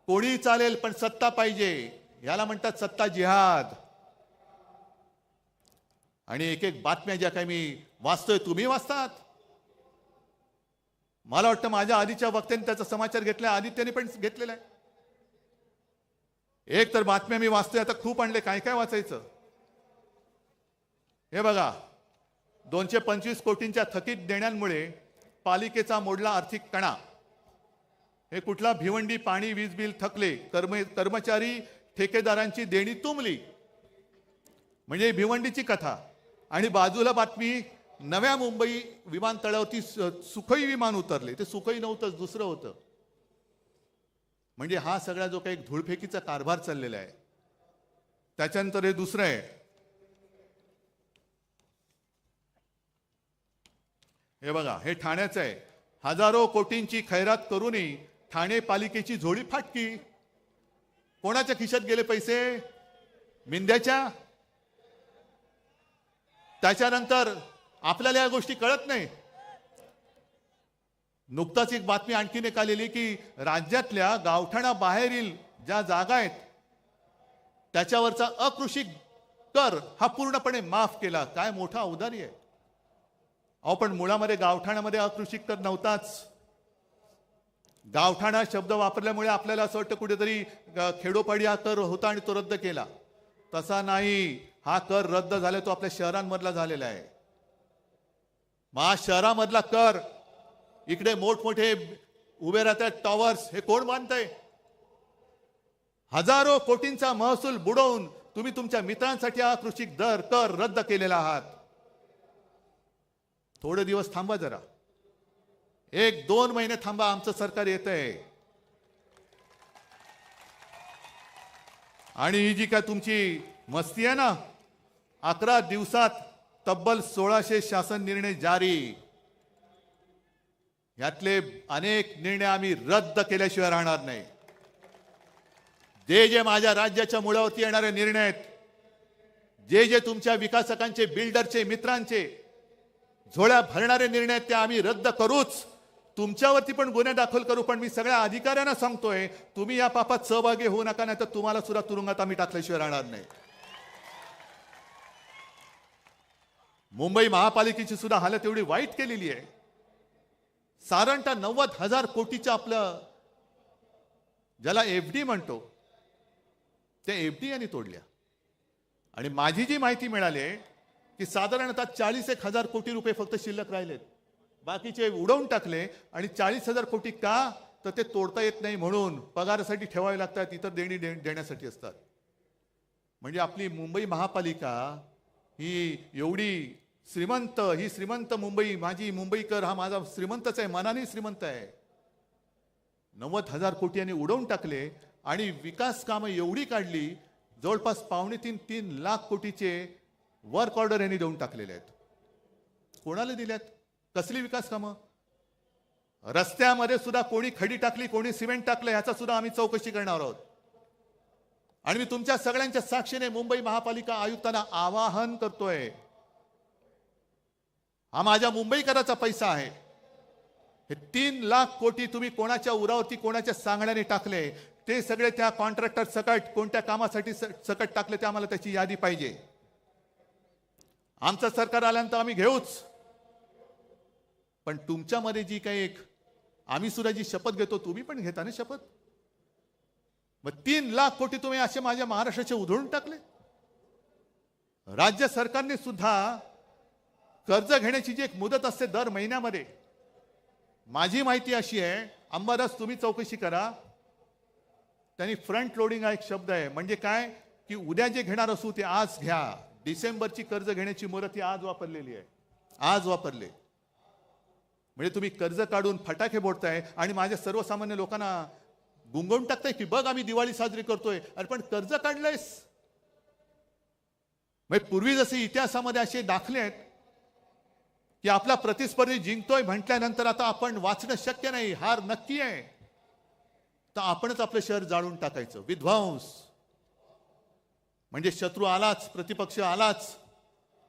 कोणी चालेल पण सत्ता पाहिजे, याला म्हणतात सत्ता जिहाद. आणि एक एक बातम्या ज्या काही मी वाचतोय, तुम्ही वाचतात. मला वाटतं माझ्या आधीच्या वक्त्यांनी त्याचा समाचार घेतलाय, आदित्यने पण घेतलेला आहे. एक तर बातम्या मी वाचतोय, आता खूप आणले, काय काय वाचायचं. हे बघा, 225 कोटींच्या थकीत देण्यांमुळे पालिकेचा मोडला आर्थिक कणा. हे कुठला? भिवंडी पाणी वीज बिल थकले, कर्मचारी ठेकेदारांची देणी तुंबली, म्हणजे भिवंडीची कथा. आणि बाजूला बातमी, नव्या मुंबई विमानतळावरती सुखोई विमान उतरले. ते सुखोई नव्हतंच, दुसरं होतं. म्हणजे हा सगळा जो काही धूळफेकीचा कारभार चाललेला आहे, त्याच्यानंतर हे दुसरं आहे. हे बघा, हे ठाण्याचं आहे. हजारो कोटींची खैरात करूनही ठाणे पालिकेची झोळी फाटकी. कोणाच्या खिशात गेले पैसे? मिंद्याच्या. त्याच्यानंतर आपल्याला या गोष्टी कळत नाही. नुकताच एक बातमी आणखीन एक आलेली की राज्यातल्या गावठाणाबाहेरील ज्या जागा आहेत त्याच्यावरचा अकृषी कर हा पूर्णपणे माफ केला. काय मोठा औदार्य आहे. अहो, पण मुळामध्ये गावठाणामध्ये अकृषी कर नव्हताच. गावठाणा शब्द वापरल्यामुळे आपल्याला असं वाटतं कुठेतरी खेडोपाडी हा कर होता आणि तो रद्द केला. तसा नाही. हा कर रद्द झाला तो आपल्या शहरांमधला झालेला आहे. महा शहरामधला कर, इकडे मोठमोठे उभे राहतात टॉवर्स, हे कोण बांधतंय? हजारो कोटींचा महसूल बुडवून तुम्ही तुमच्या मित्रांसाठी हा कृषी दर कर रद्द केलेला आहात. थोडे दिवस थांबा जरा, 1-2 महिने थांबा, आमचं सरकार येतंय. आणि ही जी काय तुमची मस्ती आहे ना, 11 दिवसात तब्बल 1600 शासन निर्णय जारी. यातले अनेक निर्णय आम्ही रद्द केल्याशिवाय राहणार नाही. जे जे माझ्या राज्याच्या मुळावरती येणारे निर्णय आहेत, जे जे तुमच्या विकासकांचे, बिल्डरचे, मित्रांचे झोळ्या भरणारे निर्णय आहेत, ते आम्ही रद्द करूच. तुमच्यावरती पण गुन्हे दाखल करू. पण मी सगळ्या अधिकाऱ्यांना सांगतोय, तुम्ही या पापात सहभागी होऊ नका, नाही तर तुम्हाला सुद्धा तुरुंगात आम्ही टाकल्याशिवाय राहणार नाही. मुंबई महापालिकेची सुद्धा हालत एवढी वाईट केलेली आहे. साधारणतः 90,000 कोटीचं आपलं ज्याला एफडी म्हणतो, त्या एफडी यांनी तोडल्या. आणि माझी जी माहिती मिळाली आहे की साधारणतः 40,000 कोटी रुपये फक्त शिल्लक राहिलेत. बाकीचे उडवून टाकले. आणि 40,000 कोटी का? तर ते तोडता येत नाही म्हणून पगारासाठी ठेवावे लागतात, इतर देणी देण्यासाठी असतात. म्हणजे आपली मुंबई महापालिका ही एवढी श्रीमंत, ही श्रीमंत मुंबई, माझी मुंबईकर हा माझा श्रीमंतच आहे, मनाने श्रीमंत आहे. 90,000 कोटी यांनी उडवून टाकले. आणि विकास कामं एवढी काढली, जवळपास 2.5-3 लाख कोटीचे वर्क ऑर्डर यांनी देऊन टाकलेले आहेत. कोणाला दिल्यात? कसली विकास कामं? रस्त्यामध्ये सुद्धा कोणी खडी टाकली, कोणी सिमेंट टाकलं, याचा सुद्धा आम्ही चौकशी करणार आहोत. आणि मी तुमच्या सगळ्यांच्या साक्षीने मुंबई महापालिका आयुक्तांना आवाहन करतोय, हा माझ्या मुंबईकराचा पैसा आहे. हे 3 लाख कोटी तुम्ही कोणाच्या उरावरती, कोणाच्या सांगण्याने टाकले, ते सगळे त्या कॉन्ट्रॅक्टर सकट कोणत्या कामासाठी सकट टाकले, ते आम्हाला त्याची यादी पाहिजे. आमचं सरकार आल्यानंतर आम्ही घेऊच. पण तुमच्यामध्ये जी काही एक आम्ही सुद्धा जी शपथ घेतो, तुम्ही पण घेता ना शपथ. मग 3 लाख कोटी तुम्ही असे माझ्या महाराष्ट्राचे उधळून टाकले. राज्य सरकारने सुद्धा कर्ज घेण्याची जी एक मुदत असते दर महिन्यामध्ये, माझी माहिती अशी आहे, अंबादास तुम्ही चौकशी करा, त्यांनी फ्रंट लोडिंग हा एक शब्द आहे. म्हणजे काय की उद्या जे घेणार असू ते आज घ्या. डिसेंबरची कर्ज घेण्याची मुदत ही आज वापरलेली आहे, आज वापरले. म्हणजे तुम्ही कर्ज काढून फटाके फोडताय आणि माझ्या सर्वसामान्य लोकांना गुंगवून टाकताय की बघ आम्ही दिवाळी साजरी करतोय. अरे पण कर्ज काढलंयस. म्हणजे पूर्वी जसे इतिहासामध्ये असे दाखले आहेत की आपला प्रतिस्पर्धी जिंकतोय म्हटल्यानंतर आता आपण वाचणं शक्य नाही, हार नक्की आहे, तर आपणच आपलं शहर जाळून टाकायचं. विध्वंस म्हणजे शत्रू आलाच, प्रतिपक्ष आलाच.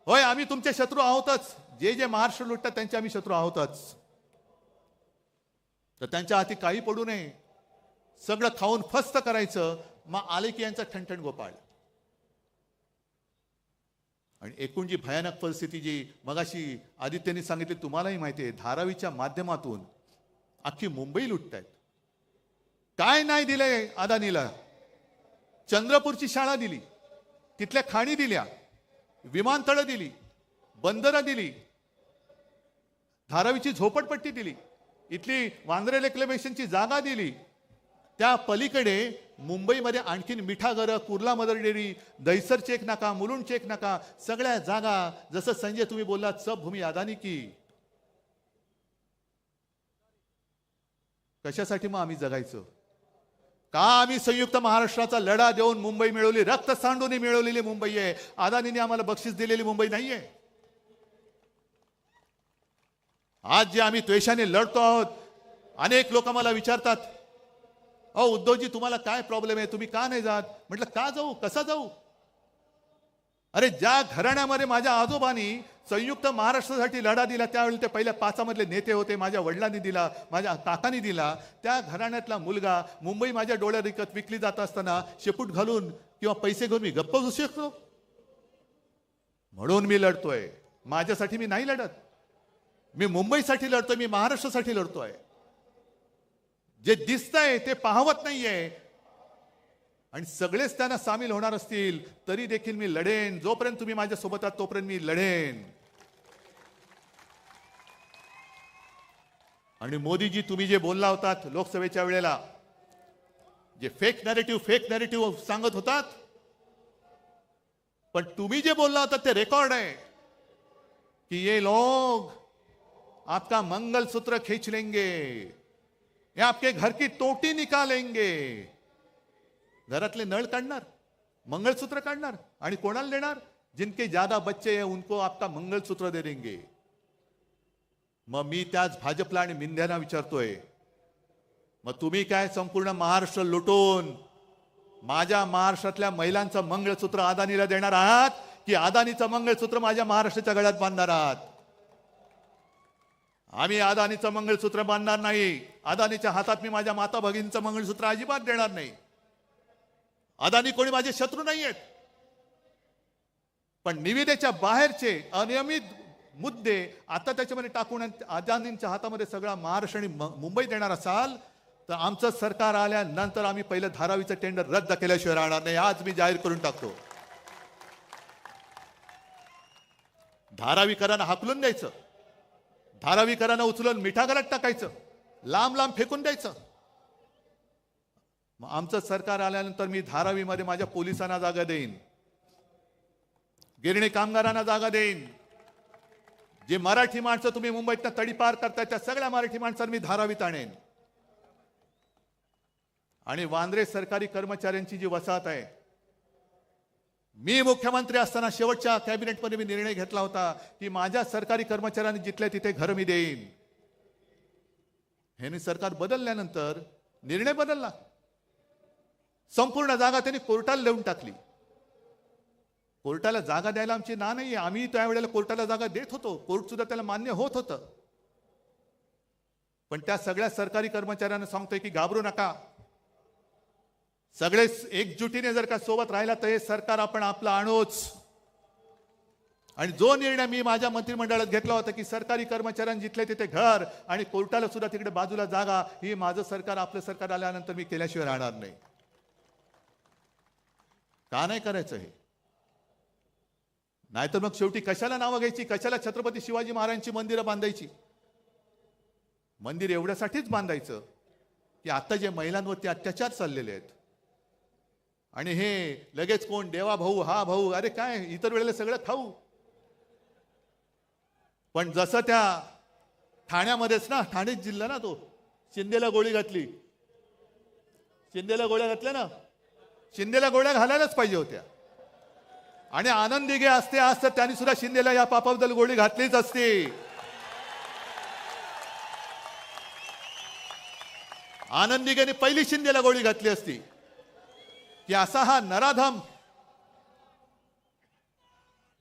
होय, आम्ही तुमचे शत्रू आहोतच. जे जे महाराष्ट्र लुटतात त्यांचे आम्ही शत्रू आहोतच. तर त्यांच्या हाती काही पडू नये, सगळं खाऊन फस्त करायचं. मग आले की यांचा ठणठण गोपाळ. आणि एकूण जी भयानक परिस्थिती जी मगाशी आदित्यने सांगितली, तुम्हालाही माहिती आहे, धारावीच्या माध्यमातून अख्खी मुंबई लुटतायत. काय नाही दिलंय अदानीला? चंद्रपूरची शाळा दिली, तिथल्या खाणी दिल्या, विमानतळं दिली, बंदरं दिली, धारावीची झोपडपट्टी दिली, इथली वांद्रे रेक्लेमेशनची जागा दिली. त्या पलीकडे मुंबईमध्ये आणखीन मिठागरं, Kurla Mother Dairy, Dahisar check Naka, Mulund check नाका, सगळ्या जागा. जसं संजय तुम्ही बोललात, सब भूमी अदानी की. कशासाठी मग आम्ही जगायचं? का आम्ही संयुक्त महाराष्ट्राचा लढा देऊन मुंबई मिळवली? रक्त सांडून मिळवलेली मुंबई आहे. अदानीने आम्हाला बक्षीस दिलेली मुंबई नाहीये. आज जे आम्ही द्वेषाने लढतो आहोत, अनेक लोक मला विचारतात, अहो उद्धवजी तुम्हाला काय प्रॉब्लेम आहे, तुम्ही का नाही जात? म्हटलं का जाऊ, कसा जाऊ? अरे ज्या घराण्यामध्ये माझ्या आजोबांनी संयुक्त महाराष्ट्रासाठी लढा दिला, त्यावेळी ते पहिल्या 5 मधले नेते होते, माझ्या वडिलांनी दिला, माझ्या काकांनी दिला, त्या घराण्यातला मुलगा मुंबई माझ्या डोळ्यात विकली जात असताना शेपूट घालून किंवा पैसे घेऊन मी गप्प बसू शकतो? म्हणून मी लढतोय. माझ्यासाठी मी नाही लढत, मी मुंबईसाठी लढतोय, मी महाराष्ट्रासाठी लढतोय. जे दिसतंय ते पाहवत नाहीये. आणि सगळेच त्यांना सामील होणार असतील तरी देखील मी लढेन. जोपर्यंत तुम्ही माझ्या सोबत आहात तोपर्यंत मी लढेन. आणि मोदीजी तुम्ही जे बोलला होतात लोकसभेच्या वेळेला, जे फेक नॅरेटिव्ह सांगत होतात, पण तुम्ही जे बोलला होता ते रेकॉर्ड आहे कि ये लोग आपका मंगलसूत्र खींच लेंगे, ये आपके घर की टोटी निकालेंगे. घरातले नळ काढणार, मंगलसूत्र काढणार आणि कोणाला देणार? जिनके ज्यादा बच्चे हैं उनको आपका मंगलसूत्र दे देंगे. मग मी त्याच भाजपला आणि मिंध्यांना विचारतोय, मग तुम्ही काय संपूर्ण महाराष्ट्र लुटून माझ्या महाराष्ट्रातल्या महिलांचं मंगळसूत्र अदानीला देणार आहात, की अदानीचं मंगळसूत्र माझ्या महाराष्ट्राच्या गळ्यात बांधणार आहात? आम्ही अदानीचं मंगळसूत्र बांधणार नाही. अदानीच्या हातात मी माझ्या माता भगिनींचं मंगळसूत्र अजिबात देणार नाही. अदानी कोणी माझे शत्रू नाही आहेत, पण निविदेच्या बाहेरचे अनियमित मुद्दे आता त्याच्यामध्ये टाकून अदानींच्या हातामध्ये सगळा महाराष्ट्र आणि मुंबई देणार असाल तर आमचं सरकार आल्यानंतर आम्ही पहिलं धारावीचं टेंडर रद्द केल्याशिवाय राहणार नाही. आज मी जाहीर करून टाकतो. धारावीकरांना हाकलून द्यायचं, धारावीकरांना उचलून मिठागरात टाकायचं, लांब लांब फेकून द्यायचं. मग आमचं सरकार आल्यानंतर मी धारावीमध्ये माझ्या पोलिसांना जागा देईन, गिरणी कामगारांना जागा देईन. जे मराठी माणसं तुम्ही मुंबईतनं तडीपार करताय त्या सगळ्या मराठी माणसांना मी धारावीत आणेन. आणि वांद्रे सरकारी कर्मचाऱ्यांची जी वसाहत आहे, मी मुख्यमंत्री असताना शेवटच्या कॅबिनेटमध्ये मी निर्णय घेतला होता की माझ्या सरकारी कर्मचाऱ्यांनी जिथल्या तिथे घर मी देईन. हे सरकार बदलल्यानंतर निर्णय बदलला. संपूर्ण जागा त्यांनी कोर्टाला देऊन टाकली. कोर्टाला जागा द्यायला आमची ना नाही, आम्ही त्यावेळेला कोर्टाला जागा देत होतो, कोर्ट सुद्धा त्याला मान्य होत होतं. पण त्या सगळ्या सरकारी कर्मचाऱ्यांना सांगतोय की घाबरू नका, सगळे एकजुटीने जर का सोबत राहिला तर हे सरकार आपण आपलं आणूच. आणि जो निर्णय मी माझ्या मंत्रिमंडळात घेतला होता की सरकारी कर्मचाऱ्यांनी जिथले तिथे घर आणि कोर्टाला सुद्धा तिकडे बाजूला जागा, ही माझं सरकार आपलं सरकार आल्यानंतर मी केल्याशिवाय राहणार नाही. का नाही करायचं हे? नाहीतर मग शेवटी कशाला नावं घ्यायची, कशाला छत्रपती शिवाजी महाराजांची मंदिरं बांधायची? मंदिर एवढ्यासाठीच बांधायचं की आता जे महिलांवरती अत्याचार चाललेले आहेत आणि हे लगेच कोण देवा भाऊ हा भाऊ, अरे काय इतर वेळेला सगळं खाऊ. पण जसं त्या ठाण्यामध्येच ना, ठाणे जिल्हा ना, तो शिंदेला गोळी घातली, शिंदेला गोळ्या घातल्या ना, शिंदेला गोळ्या घालायलाच पाहिजे होत्या. आणि आनंद दिघे असते आज तर त्यांनी सुद्धा शिंदेला या पापाबद्दल गोळी घातलीच असती. आनंद दिघेने पहिली शिंदेला गोळी घातली असती की असा हा नराधम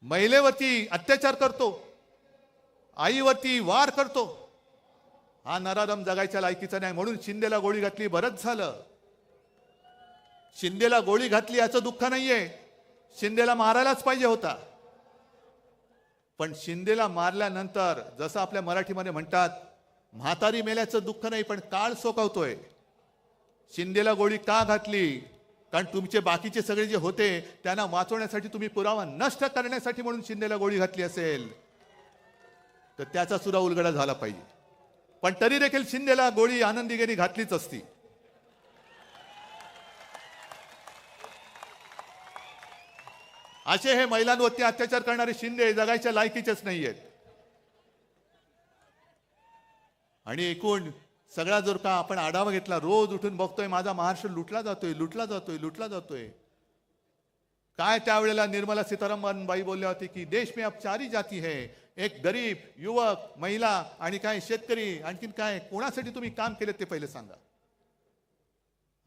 महिलेवरती अत्याचार करतो, आईवरती वार करतो, हा नराधम जगायच्या लायकीचा नाही. म्हणून शिंदेला गोळी घातली, बरंच झालं. शिंदेला गोळी घातली याचं दुःख नाहीये, शिंदेला मारायलाच पाहिजे होता. पण शिंदेला मारल्यानंतर जसं आपल्या मराठीमध्ये म्हणतात, म्हातारी मेल्याचं दुःख नाही पण काळ सोकावतोय. शिंदेला गोळी का घातली? कारण तुमचे बाकीचे सगळे जे होते त्यांना वाचवण्यासाठी, तुम्ही पुरावा नष्ट करण्यासाठी म्हणून शिंदेला गोळी घातली असेल तर त्याचा सुद्धा उलगडा झाला पाहिजे. पण तरी देखील शिंदेला गोळी आनंद दिघेने घातलीच असती. असे हे महिलांवरती अत्याचार करणारे शिंदे जगायच्या लायकीचेच नाहीयेत. आणि एकूण सगळा जर का आपण आढावा घेतला, रोज उठून बघतोय माझा महाराष्ट्र लुटला जातोय, लुटला जातोय, लुटला जातोय. काय त्यावेळेला निर्मला सीतारामन बाई बोलल्या होती की देश में अब 4 ही जाती है, एक गरीब, युवक, महिला आणि काय शेतकरी, आणखीन काय, कोणासाठी तुम्ही काम केले ते पहिले सांगा.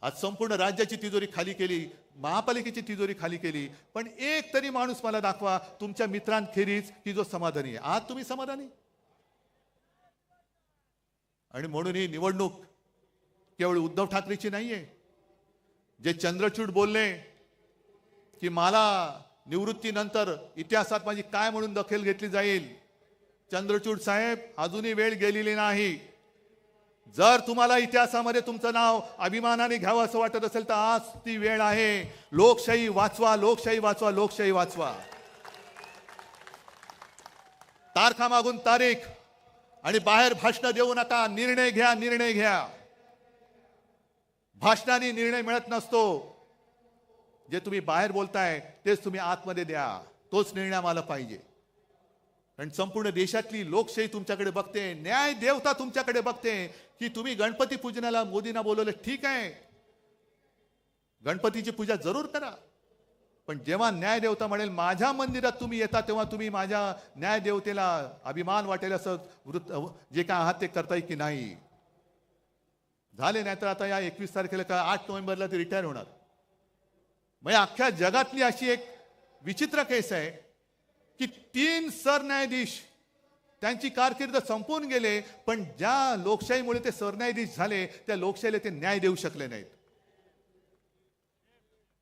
आज संपूर्ण राज्याची तिजोरी खाली केली, महापालिकेची तिजोरी खाली केली, पण एक तरी माणूस मला दाखवा तुमच्या मित्रांखेरीज की जो समाधानी आहे. आज तुम्ही समाधानी? आणि म्हणून ही निवडणूक केवळ उद्धव ठाकरेची नाहीये. जे चंद्रचूड बोलले की मला निवृत्तीनंतर इतिहासात माझी काय म्हणून दखल घेतली जाईल, चंद्रचूड साहेब अजूनही वेळ गेलेली नाही. जर तुम्हाला इतिहासामध्ये तुमचं नाव अभिमानाने घ्यावं असं वाटत असेल तर आज ती वेळ आहे. लोकशाही वाचवा, लोकशाही वाचवा, लोकशाही वाचवा. तारखा मागून तारीख आणि बाहेर भाषण देऊ नका. निर्णय घ्या, निर्णय घ्या. भाषणाने निर्णय मिळत नसतो. जे तुम्ही बाहेर बोलताय तेच तुम्ही आतमध्ये द्या. तोच निर्णय आम्हाला पाहिजे. कारण संपूर्ण देशातली लोकशाही तुमच्याकडे बघते, न्याय देवता तुमच्याकडे बघते की तुम्ही गणपती पूजनाला मोदींना बोलवलं, ठीक आहे, गणपतीची पूजा जरूर करा, पण जेव्हा न्यायदेवता म्हणेल माझ्या मंदिरात तुम्ही येता तेव्हा तुम्ही माझ्या न्यायदेवतेला अभिमान वाटेल असं जे काय आहात ते करताय की नाही. झाले नाही तर आता या 21 तारखेला का 8 नोव्हेंबरला ते रिटायर होणार. म्हणजे अख्ख्या जगातली अशी एक विचित्र केस आहे की 3 सरन्यायाधीश त्यांची कारकीर्द संपवून गेले, पण ज्या लोकशाहीमुळे ते सरन्यायाधीश झाले त्या लोकशाहीला ते न्याय देऊ शकले नाहीत.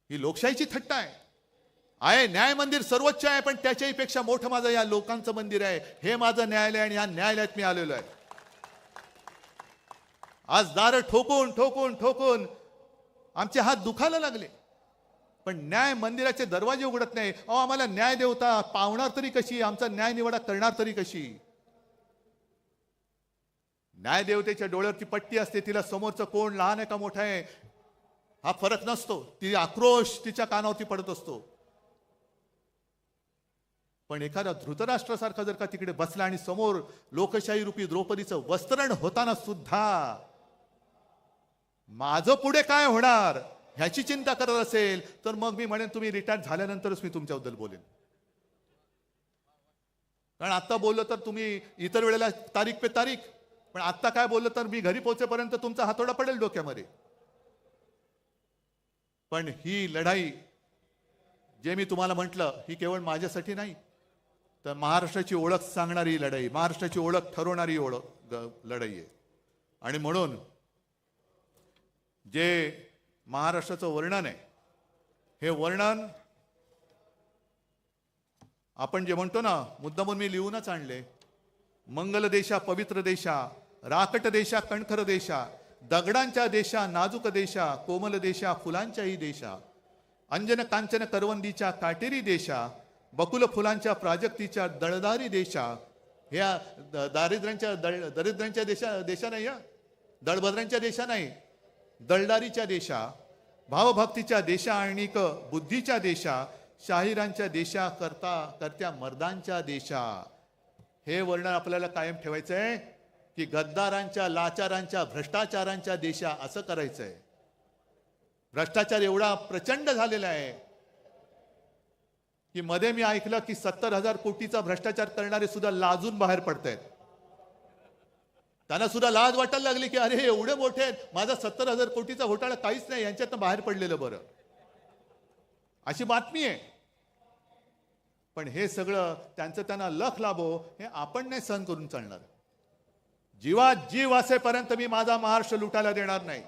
ही लोकशाहीची थट्टा आहे. न्याय मंदिर सर्वोच्च आहे, पण त्याच्याही पेक्षा मोठं माझं या लोकांचं मंदिर आहे. हे माझं न्यायालय आणि या न्यायालयात मी आलेलो आहे. आज दार ठोकून ठोकून ठोकून आमचे हात दुखायला लागले, पण न्याय मंदिराचे दरवाजे उघडत नाही. आम्हाला न्याय देवता पावणार तरी कशी, आमचा न्याय निवाडा करणार तरी कशी. न्यायदेवतेच्या डोळ्यावरची पट्टी असते, तिला समोरचं कोण लहान आहे का मोठा आहे हा फरक नसतो. ती आक्रोश तिच्या कानावरती पडत असतो. पण एखादा धृतराष्ट्रासारखा जर का तिकडे बसला आणि समोर लोकशाही रूपी द्रौपदीचं वस्त्रण होताना सुद्धा माझं पुढे काय होणार ह्याची चिंता करत असेल, तर मग मी म्हणेन तुम्ही रिटायर झाल्यानंतरच मी तुमच्याबद्दल बोलेन. कारण आता बोललो तर तुम्ही इतर वेळेला तारीख पे तारीख, पण आता काय बोललो तर मी घरी पोहोचेपर्यंत तुमचा हातोडा पडेल डोक्यामध्ये. पण ही लढाई जे मी तुम्हाला म्हटलं ही केवळ माझ्यासाठी नाही, तर महाराष्ट्राची ओळख सांगणारी लढाई, महाराष्ट्राची ओळख ठरवणारी लढाई आहे. आणि म्हणून जे महाराष्ट्राचं वर्णन आहे, हे वर्णन आपण जे म्हणतो ना, मुद्दामून मी लिहूनच आणले. मंगल देशा पवित्र देशा, राकट देशा कणखर देशा, दगडांच्या देशा नाजूक देशा, कोमल देशा फुलांच्याही देशा, अंजन कांचन करवंदीच्या काटेरी देशा, बकुल फुलांच्या प्राजक्तीच्या दळदारी देशा. ह्या दरिद्रांच्या देशा नाही, दळभद्रांच्या देशा नाही, दळदारीच्या देशा, भावभक्तीच्या देशा आणि बुद्धीच्या देशा, शाहिरांच्या देशा, करत्या मर्दांच्या देशा. हे वर्णन आपल्याला कायम ठेवायचं आहे की गद्दारांच्या, लाचारांच्या, भ्रष्टाचारांच्या देशा असं करायचंय. भ्रष्टाचार एवढा प्रचंड झालेला आहे की मध्ये मी ऐकलं की 70,000 कोटीचा भ्रष्टाचार करणारे सुद्धा लाजून बाहेर पडतायत. त्यांना सुद्धा लाज वाटायला लागली की अरे एवढे मोठे आहेत, माझा 70,000 कोटीचा घोटाळा काहीच नाही, यांच्यातनं बाहेर पडलेलं बरं, अशी बातमी आहे. पण हे सगळं त्यांना लख लाभो हे आपण नाही सहन करून चालणार. जीवात जीव असेपर्यंत मी माझा महाराष्ट्र लुटायला देणार नाही.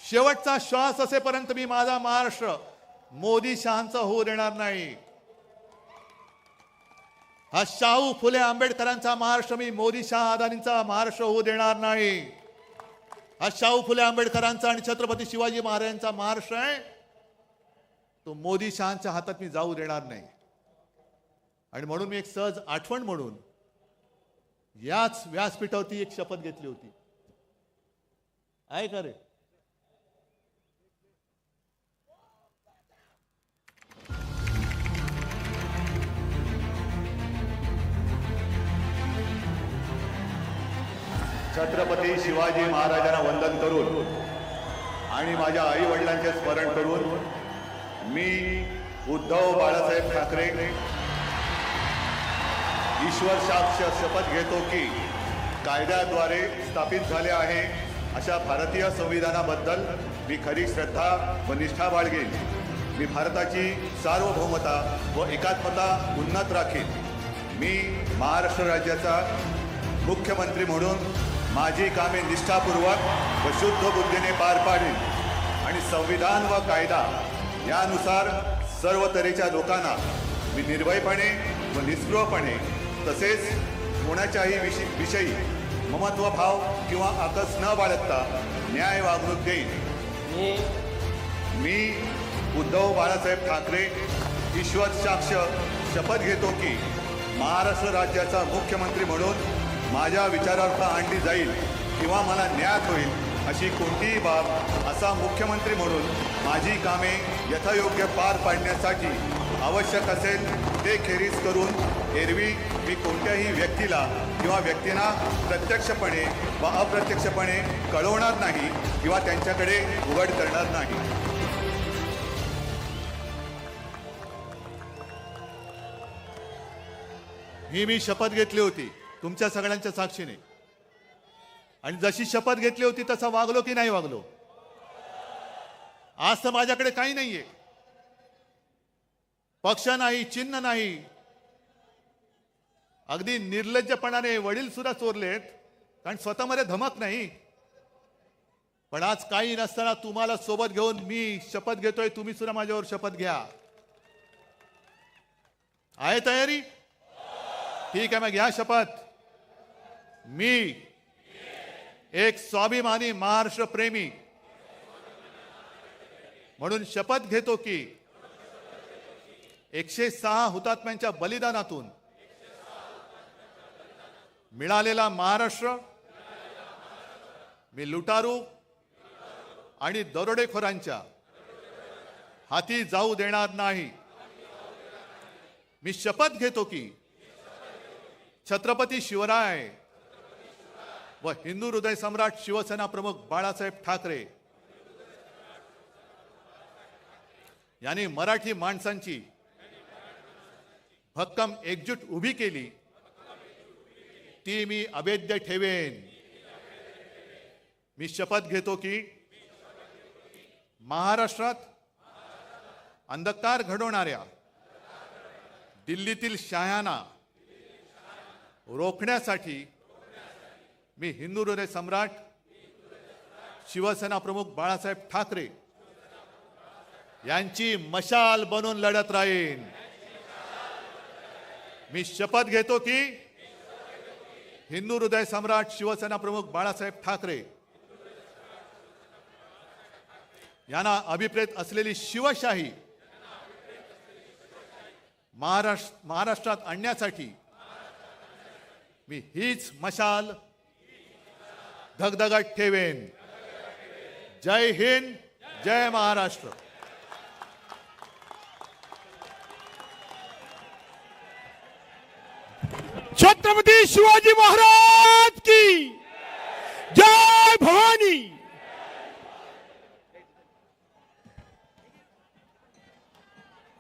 शेवटचा श्वास असेपर्यंत मी माझा महाराष्ट्र मोदी शहांचा होऊ देणार नाही. हा शाहू फुले आंबेडकरांचा महाराष्ट्र मी मोदी शहा अदानींचा महाराष्ट्र होऊ देणार नाही. हा शाहू फुले आंबेडकरांचा आणि छत्रपती शिवाजी महाराजांचा महाराष्ट्र आहे, तो मोदी शहांच्या हातात मी जाऊ देणार नाही. आणि म्हणून मी एक सहज आठवण म्हणून याच व्यासपीठावरती एक शपथ घेतली होती. आहे का रे? छत्रपती शिवाजी महाराजांना वंदन करून आणि माझ्या आई वडिलांचे स्मरण करून मी उद्धव बाळासाहेब ठाकरे ईश्वर साक्ष शपथ घेतो की कायद्याद्वारे स्थापित झाले आहे अशा भारतीय संविधानाबद्दल मी खरी श्रद्धा व निष्ठा बाळगेन. मी भारताची सार्वभौमता व एकात्मता उन्नत राखीन. मी महाराष्ट्र राज्याचा मुख्यमंत्री म्हणून माझी कामे निष्ठापूर्वक व शुद्ध बुद्धीने पार पाडीन आणि संविधान व कायदा यानुसार सर्व तऱ्हेच्या लोकांना मी निर्भयपणे व निस्पृहपणे तसेच कोणाच्याही विषयी ममत्वभाव किंवा आकस न बाळगता न्याय वागणूक देईन. मी उद्धव बाळासाहेब ठाकरे ईश्वर साक्ष शपथ घेतो की महाराष्ट्र राज्याचा मुख्यमंत्री म्हणून माझ्या विचारार्थ आणली जाईल किंवा मला ज्ञात होईल अशी कोणतीही बाब असा मुख्यमंत्री म्हणून माझी कामे यथायोग्य पार पाडण्यासाठी आवश्यक असेल वादेखेरीज करून एरवी मी कोणत्याही व्यक्तीला किंवा व्यक्तींना प्रत्यक्षपणे वा अप्रत्यक्षपणे कळवणार नाही किंवा त्यांच्याकडे उघड करणार नाही. मी शपथ घेतली होती तुमच्या सगळ्यांच्या साक्षीने, आणि जशी शपथ घेतली होती तसा वागलो की नाही वागलो? आज तर माझ्याकडे काही नाहीये, पक्ष नाही, चिन्ह नाही. अगदी निर्लज्जपणाने वडील सुद्धा चोरलेत, कारण स्वतःमध्ये धमक नाही. पण आज काही नसताना तुम्हाला सोबत घेऊन मी शपथ घेतोय. तुम्ही सुद्धा माझ्यावर शपथ घ्या. आहे तयारी? ठीक आहे, मग घ्या शपथ. मी एक स्वाभिमानी महाराष्ट्र प्रेमी म्हणून शपथ घेतो की 106 हुतात्म्यांच्या बलिदानातून मिळालेला महाराष्ट्र मी लुटारू आणि दरोडेखोरांच्या हाती जाऊ देणार नाही. मी शपथ घेतो की छत्रपती शिवराय व हिंदू हृदय सम्राट शिवसेना प्रमुख बाळासाहेब ठाकरे यांनी मराठी माणसांची भक्कम एकजूट उभी केली, ती मी अभेद्य ठेवेन. मी शपथ घेतो की महाराष्ट्रात अंधकार घडवणाऱ्या दिल्लीतील शहाण्यांना रोखण्यासाठी मी हिंदू हृदय सम्राट शिवसेना प्रमुख बाळासाहेब ठाकरे यांची मशाल बनून लढत राहीन. मी शपथ घेतो की हिंदू हृदय सम्राट शिवसेना प्रमुख बाळासाहेब ठाकरे यांना अभिप्रेत असलेली शिवशाही महाराष्ट्रात आणण्यासाठी मी हीच मशाल धगधगत ठेवेन. जय हिंद, जय महाराष्ट्र. छत्रपती शिवाजी महाराज की जय. भवानी.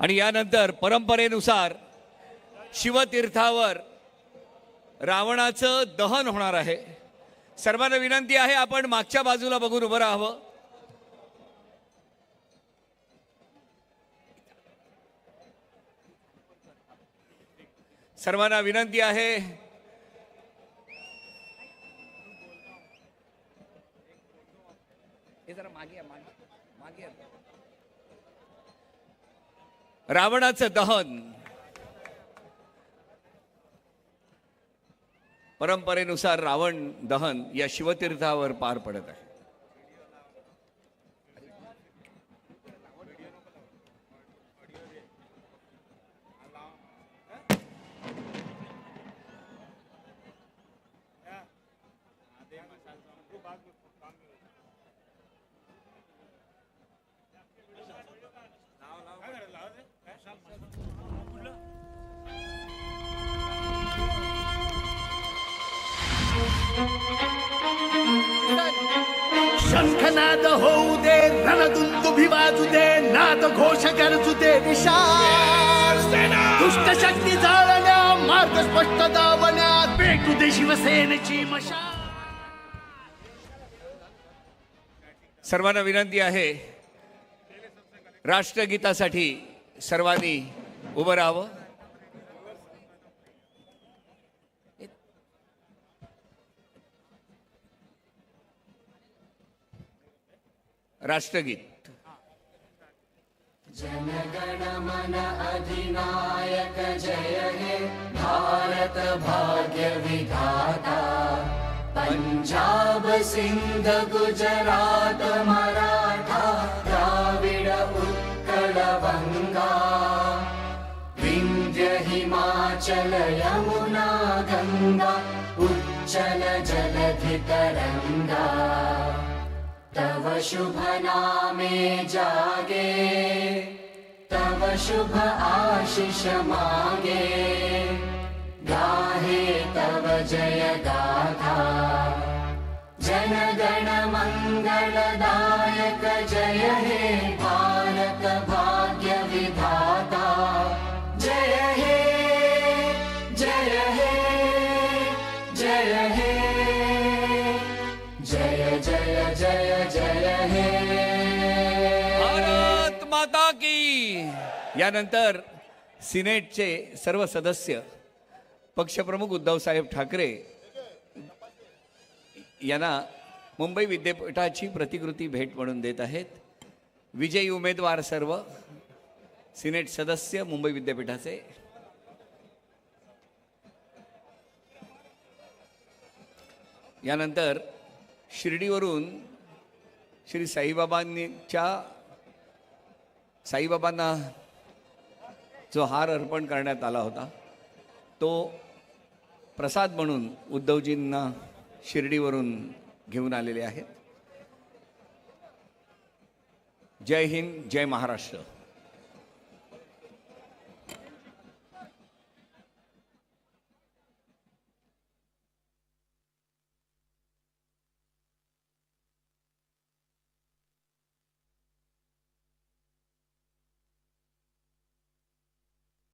आणि यानंतर परंपरेनुसार शिवतीर्थावर रावणाचं दहन होणार आहे. सर्वांना विनंती आहे आपण मागच्या बाजूला बघून उभं राहावं. सर्वांना विनंती आहे जरा मागे मागे. रावणाचं दहन परंपरेनुसार रावण दहन या शिवतीर्थावर पार पडत आहे. शंखनाद होऊ दे, रणदुंदुभी वाजू दे, नाद घोष गरजू दे विशाल. दुष्ट शक्ती जाळण्या, मार्ग स्पष्ट दावण्यात पेटू दे शिवसेनेची मशाल. सर्वांना विनंती आहे राष्ट्रगीतासाठी सर्वांनी उभं राहावं. राष्ट्रगीत. जनगण मन अधिनायक जय हे भारत भाग्य विधाता. पंजाब सिंध गुजरात मराठा द्राविड उत्कल बंगा. विंध्य हिमाचल यमुना गंगा उच्चल जलधि तरंगा. तव शुभ नामे जागे, तव शुभ आशीष मागे गाहे तव जय गाथा जनगण मंगलदायक जय हे भारत भाग्य विधाता जय हे जय हे जय हे जय जय जय जय हे भारत माता की. यानंतर सिनेटचे सर्व सदस्य पक्षप्रमुख उद्धवसाहेब ठाकरे यांना मुंबई विद्यापीठाची प्रतिकृती भेट म्हणून देत आहेत. विजयी उमेदवार सर्व सिनेट सदस्य मुंबई विद्यापीठाचे. यानंतर शिर्डीवरून श्री साईबाबांना जो हार अर्पण करण्यात आला होता तो प्रसाद म्हणून उद्धवजींना शिर्डीवरून घेऊन आलेले आहेत. जय हिंद, जय महाराष्ट्र.